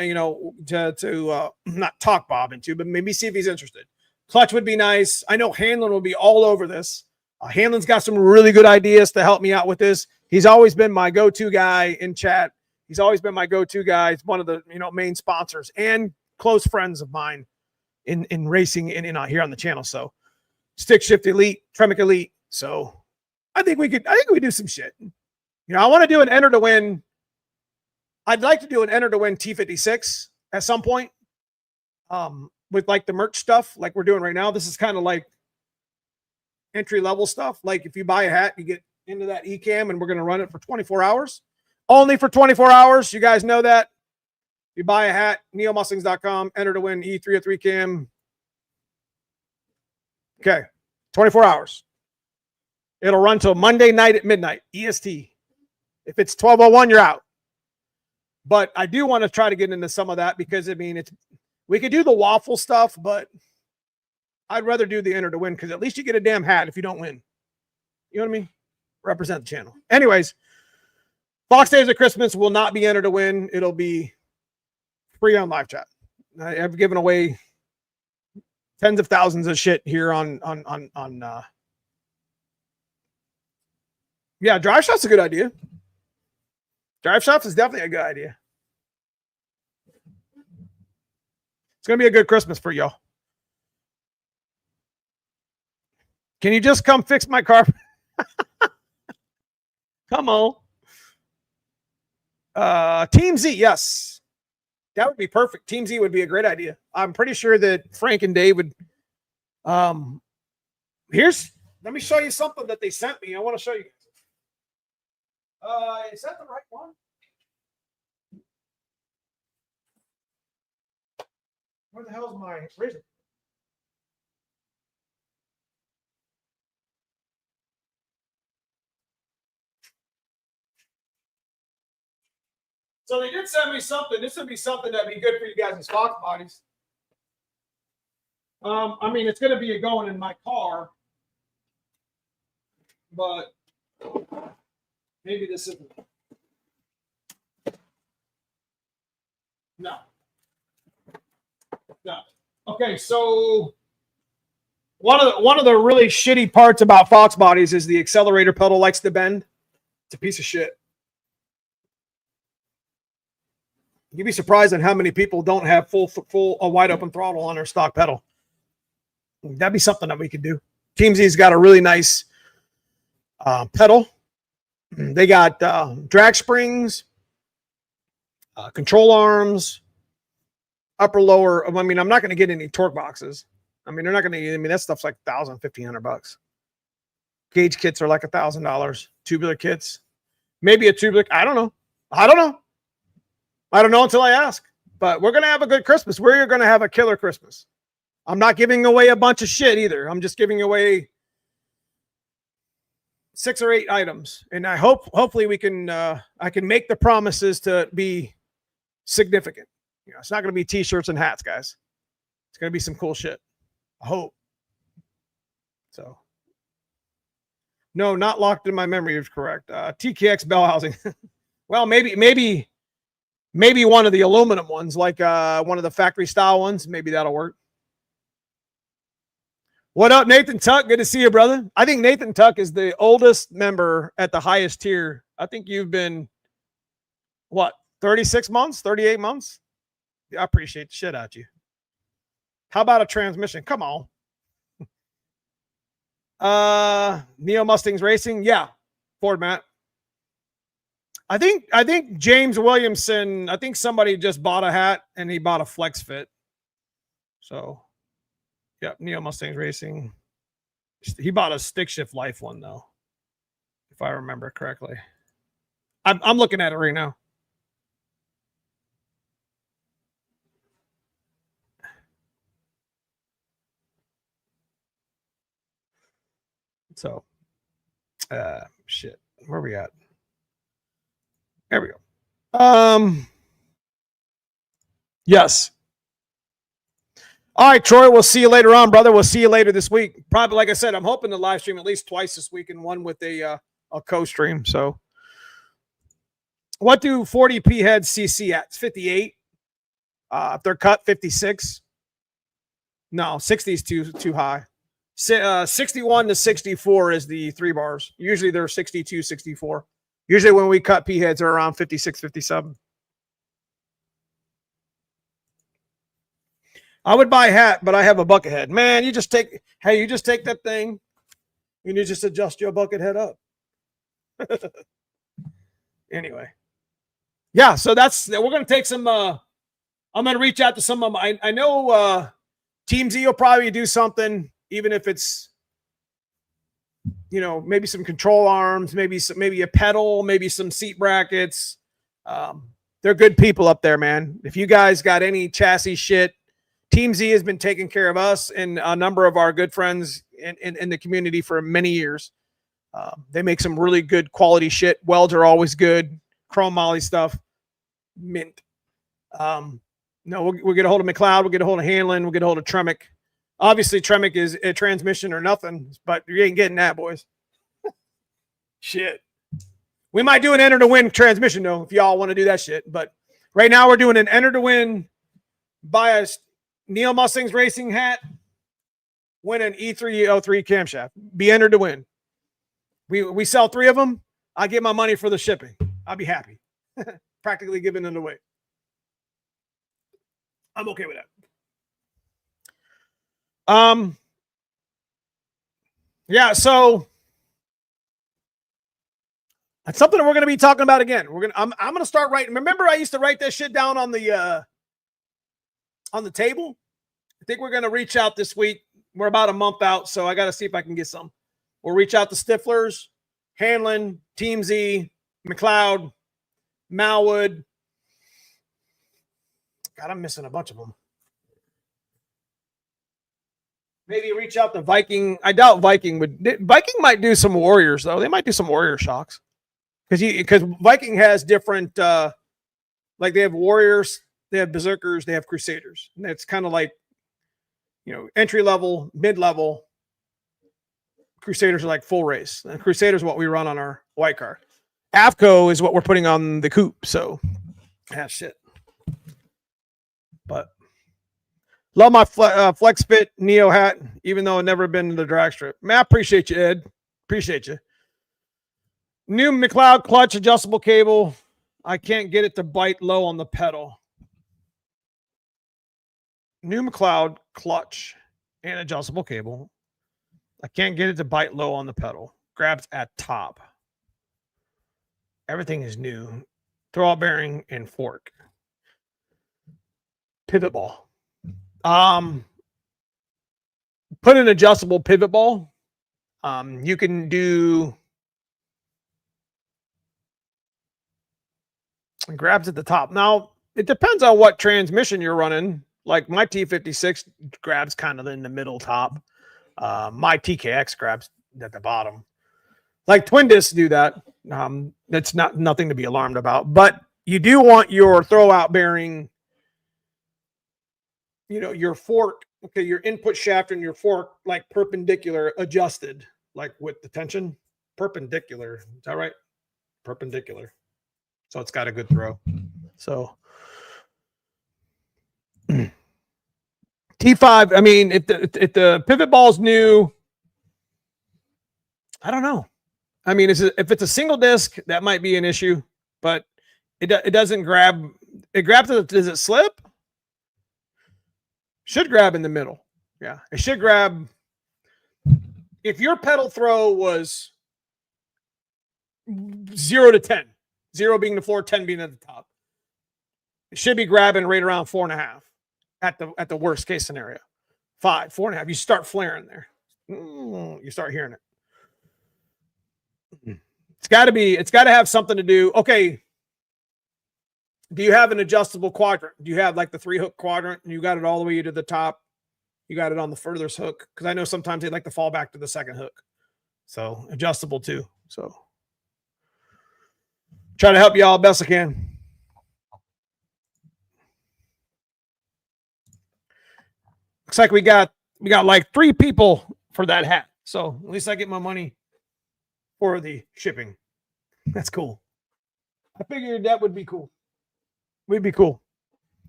not talk Bob into, but maybe see if he's interested. Clutch would be nice. I know Hanlon will be all over this. Hanlon's got some really good ideas to help me out with this. He's always been my go-to guy in chat. He's always been my go-to guy. He's one of the main sponsors and close friends of mine in racing and here on the channel. So Stick Shift Elite, Tremec Elite. So I think we do some shit. I want to do an enter to win. I'd like to do an enter to win T56 at some point. With like the merch stuff like we're doing right now. This is kind of like entry level stuff. Like, if you buy a hat, you get into that eCam, and we're going to run it for 24 hours. Only for 24 hours. You guys know that. If you buy a hat, neomustangs.com, enter to win E303 cam. Okay. 24 hours. It'll run till Monday night at midnight, EST. If it's 12:01, you're out. But I do want to try to get into some of that because, I mean, we could do the waffle stuff, but I'd rather do the enter to win because at least you get a damn hat if you don't win. You know what I mean? Represent the channel. Anyways, Fox Days of Christmas will not be enter to win. It'll be free on live chat. I've given away tens of thousands of shit here on yeah, drive shot's a good idea. Drive shots is definitely a good idea. It's going to be a good Christmas for y'all. Can you just come fix my car? Come on. Team Z, yes. That would be perfect. Team Z would be a great idea. I'm pretty sure that Frank and Dave would. Let me show you something that they sent me. I want to show you. Is that the right one? Where the hell is my razor? So they did send me something. This would be something that'd be good for you guys as fox bodies. I mean, it's going to be going in my car, but maybe this isn't. No. Okay, so one of the really shitty parts about fox bodies is the accelerator pedal likes to bend. It's a piece of shit. You'd be surprised at how many people don't have full wide open throttle on their stock pedal. That'd be something that we could do. Team Z's got a really nice pedal. They got drag springs, control arms, upper lower. I mean, I'm not going to get any torque boxes. I mean, they're not going to. I mean, that stuff's like $1,000, $1,500. Gauge kits are like $1,000. Tubular kits, maybe a tubular. I don't know until I ask. But we're going to have a good Christmas. We're going to have a killer Christmas. I'm not giving away a bunch of shit either. I'm just giving away 6 or 8 items, and I hopefully we can. I can make the promises to be significant. You know, it's not going to be t-shirts and hats, guys. It's going to be some cool shit. I hope. So, no, not locked in my memory is correct. TKX bell housing. Well, maybe one of the aluminum ones, like one of the factory style ones. Maybe that'll work. What up, Nathan Tuck? Good to see you, brother. I think Nathan Tuck is the oldest member at the highest tier. I think you've been, what, 36 months, 38 months? I appreciate the shit out of you. How about a transmission? Come on. Neomustangs Racing. Yeah. Ford Matt. I think James Williamson, I think somebody just bought a hat and he bought a flex fit. So, yeah, Neomustangs Racing. He bought a stick shift life one though, if I remember correctly. I'm looking at it right now. So, shit. Where are we at? There we go. Yes. All right, Troy, we'll see you later on, brother. We'll see you later this week. Probably, like I said, I'm hoping to live stream at least twice this week and one with a co-stream. So, what do 40p heads CC at? It's 58. If they're cut, 56. No, 60 is too high. 61 to 64 is the 3 bars. Usually they're 62, 64. Usually when we cut P heads, they're around 56, 57. I would buy a hat, but I have a bucket head. Man, you just take that thing and you just adjust your bucket head up. Anyway. Yeah, so we're going to take some, I'm going to reach out to some of them. I know Team Z will probably do something, even if it's, you know, maybe some control arms, maybe a pedal, maybe some seat brackets. They're good people up there, man. If you guys got any chassis shit, Team Z has been taking care of us and a number of our good friends in the community for many years. They make some really good quality shit. Welds are always good. Chrome moly stuff, mint. No, we'll get a hold of McLeod. We'll get a hold of Hanlon. We'll get a hold of Tremec. Obviously, Tremec is a transmission or nothing, but you ain't getting that, boys. Shit. We might do an enter to win transmission, though, if y'all want to do that shit. But right now, we're doing an enter to win. Buy a Neomustangs racing hat. Win an E303 camshaft. Be entered to win. We sell 3 of them. I get my money for the shipping. I'll be happy. Practically giving it away. I'm okay with that. Yeah, so that's something we're going to be talking about again. I'm going to start writing. Remember, I used to write that shit down on the table. I think we're going to reach out this week. We're about a month out, so I got to see if I can get some. We'll reach out to Stiflers, Hanlon, Team Z, McLeod, Malwood. God, I'm missing a bunch of them. Maybe reach out to Viking. I doubt Viking would. Viking might do some Warriors, though. They might do some Warrior shocks. Because Viking has different, like they have Warriors, they have Berserkers, they have Crusaders. And it's kind of like, entry level, mid level. Crusaders are like full race. And Crusaders are what we run on our white car. Avco is what we're putting on the coupe. So, shit. But love my Flex Fit Neo hat, even though I've never been to the drag strip. Man, I appreciate you, Ed. Appreciate you. New McLeod clutch adjustable cable. I can't get it to bite low on the pedal. New McLeod clutch and adjustable cable. I can't get it to bite low on the pedal. Grabs at top. Everything is new. Throwout bearing and fork. Pivot ball. Put an adjustable pivot ball. You can do grabs at the top. Now, it depends on what transmission you're running. Like my T56 grabs kind of in the middle top. My TKX grabs at the bottom. Like twin discs do that. It's nothing to be alarmed about. But you do want your throwout bearing, your fork, okay, your input shaft and your fork, like perpendicular, adjusted, like with the tension. Perpendicular. Is that right? Perpendicular. So it's got a good throw. So T5, I mean, if the pivot ball's new, I don't know. I mean, if it's a single disc, that might be an issue, but it doesn't grab. It grabs. Does it slip? Should grab in the middle. Yeah, it should grab. If your pedal throw was 0 to 10, 0 being the floor, 10 being at the top, it should be grabbing right around 4.5 at the worst case scenario. 5, 4.5. You start flaring there. You start hearing it. It's got to have something to do. Okay. Do you have an adjustable quadrant? Do you have like the 3-hook quadrant and you got it all the way to the top? You got it on the furthest hook? Because I know sometimes they like to fall back to the second hook. So adjustable too. So try to help you all best I can. Looks like we got like 3 people for that hat. So at least I get my money for the shipping. That's cool. I figured that would be cool. Would be cool.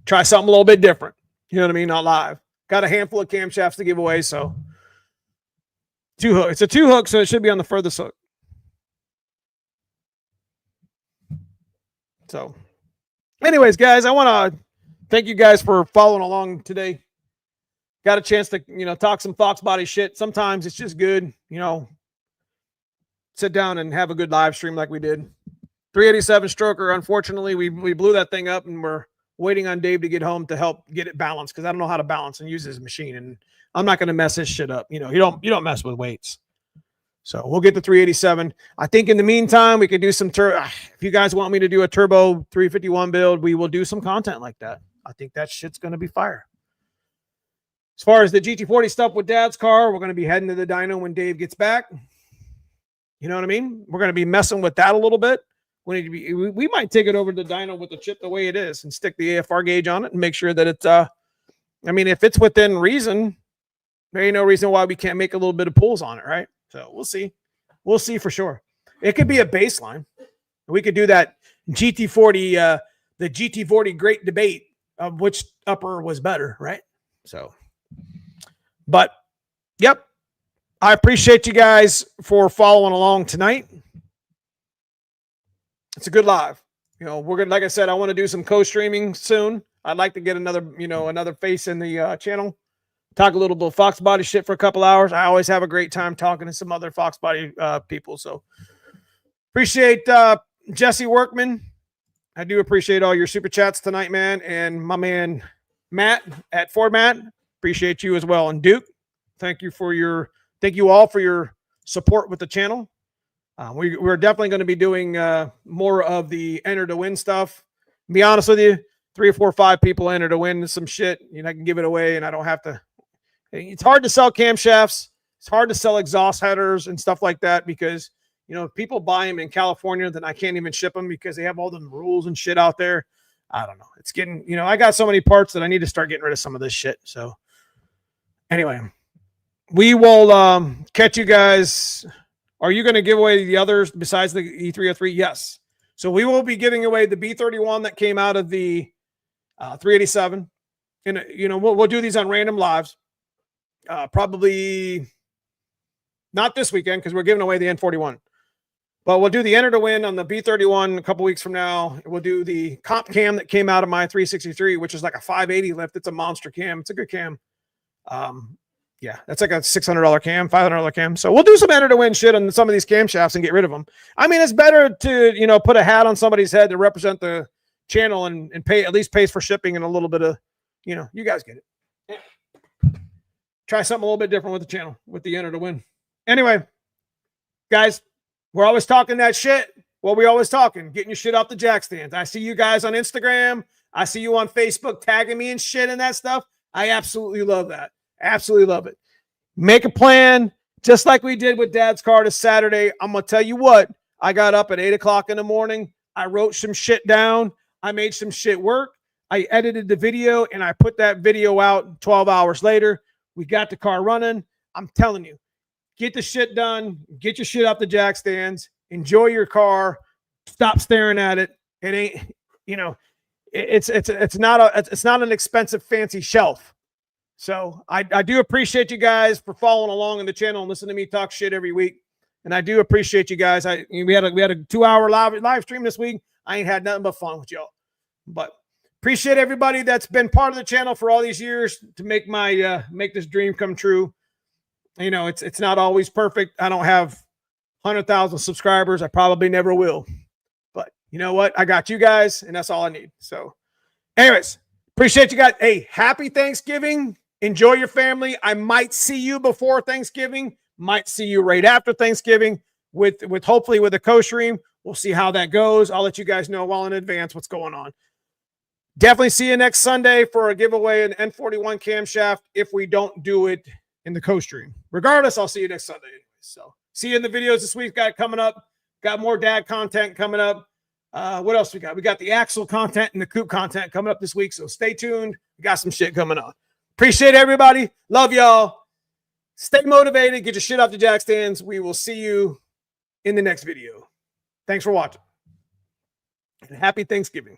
Try something a little bit different. You know what I mean? Not live. Got a handful of camshafts to give away, so 2 hooks. It's a 2 hook, so it should be on the furthest hook. So, anyways, guys, I want to thank you guys for following along today. Got a chance to, talk some foxbody shit. Sometimes it's just good, sit down and have a good live stream like we did. 387 stroker. Unfortunately, we blew that thing up, and we're waiting on Dave to get home to help get it balanced because I don't know how to balance and use his machine, and I'm not going to mess this shit up. You don't mess with weights. So we'll get the 387. I think in the meantime, we could do some if you guys want me to do a turbo 351 build, we will do some content like that. I think that shit's going to be fire. As far as the GT40 stuff with Dad's car, we're going to be heading to the dyno when Dave gets back. You know what I mean? We're going to be messing with that a little bit. We might take it over to the dyno with the chip the way it is and stick the AFR gauge on it and make sure that it's, I mean, if it's within reason, there ain't no reason why we can't make a little bit of pulls on it, right? So we'll see. We'll see for sure. It could be a baseline. We could do that GT40, the GT40 great debate of which upper was better, right? So, but, yep. I appreciate you guys for following along tonight. It's a good live. You know, we're gonna, like I said, I want to do some co-streaming soon. I'd like to get another, you know, another face in the channel. Talk a little bit of foxbody shit for a couple hours. I always have a great time talking to some other foxbody people. So appreciate Jesse Workman. I do appreciate all your super chats tonight, man. And my man Matt at Ford Matt. Appreciate you as well. And Duke, thank you all for your support with the channel. We're definitely going to be doing more of the enter to win stuff. To be honest with you, 3 or 4 or 5 people enter to win some shit. You know, I can give it away and I don't have to. It's hard to sell camshafts. It's hard to sell exhaust headers and stuff like that because, you know, if people buy them in California, then I can't even ship them because they have all the rules and shit out there. I don't know. It's getting, you know, I got so many parts that I need to start getting rid of some of this shit. So anyway, we will catch you guys. Are you going to give away the others besides the E303? Yes. So we will be giving away the B31 that came out of the 387. And, you know, we'll do these on random lives. Probably not this weekend because we're giving away the N41. But we'll do the enter to win on the B31 a couple weeks from now. We'll do the comp cam that came out of my 363, which is like a 580 lift. It's a monster cam. It's a good cam. Yeah, that's like a $600 cam, $500 cam. So we'll do some enter to win shit on some of these camshafts and get rid of them. I mean, it's better to, you know, put a hat on somebody's head to represent the channel and pay, at least pays for shipping and a little bit of, you know, you guys get it. Yeah. Try something a little bit different with the channel, with the enter to win. Anyway, guys, we're always talking that shit. Well, we always talking, getting your shit off the jack stands. I see you guys on Instagram. I see you on Facebook tagging me and shit and that stuff. I absolutely love that. Absolutely love it. Make a plan, just like we did with Dad's car this Saturday. I'm going to tell you what, I got up at 8 o'clock in the morning. I wrote some shit down. I made some shit work. I edited the video, and I put that video out 12 hours later. We got the car running. I'm telling you, get the shit done. Get your shit off the jack stands. Enjoy your car. Stop staring at it. It ain't, you know, it's not an expensive, fancy shelf. So I do appreciate you guys for following along in the channel and listening to me talk shit every week. And I do appreciate you guys. We had a 2-hour live stream this week. I ain't had nothing but fun with y'all. But appreciate everybody that's been part of the channel for all these years to make my make this dream come true. You know, it's not always perfect. I don't have 100,000 subscribers. I probably never will. But you know what? I got you guys, and that's all I need. So anyways, appreciate you guys. Hey, happy Thanksgiving. Enjoy your family. I might see you before Thanksgiving. Might see you right after Thanksgiving with hopefully with a co-stream. We'll see how that goes. I'll let you guys know well in advance what's going on. Definitely see you next Sunday for a giveaway, an N41 camshaft if we don't do it in the co-stream. Regardless, I'll see you next Sunday. So see you in the videos this week. Got coming up. Got more dad content coming up. What else we got? We got the Axle content and the COUPE content coming up this week. So stay tuned. We got some shit coming on. Appreciate everybody. Love y'all. Stay motivated. Get your shit off the jack stands. We will see you in the next video. Thanks for watching. And happy Thanksgiving.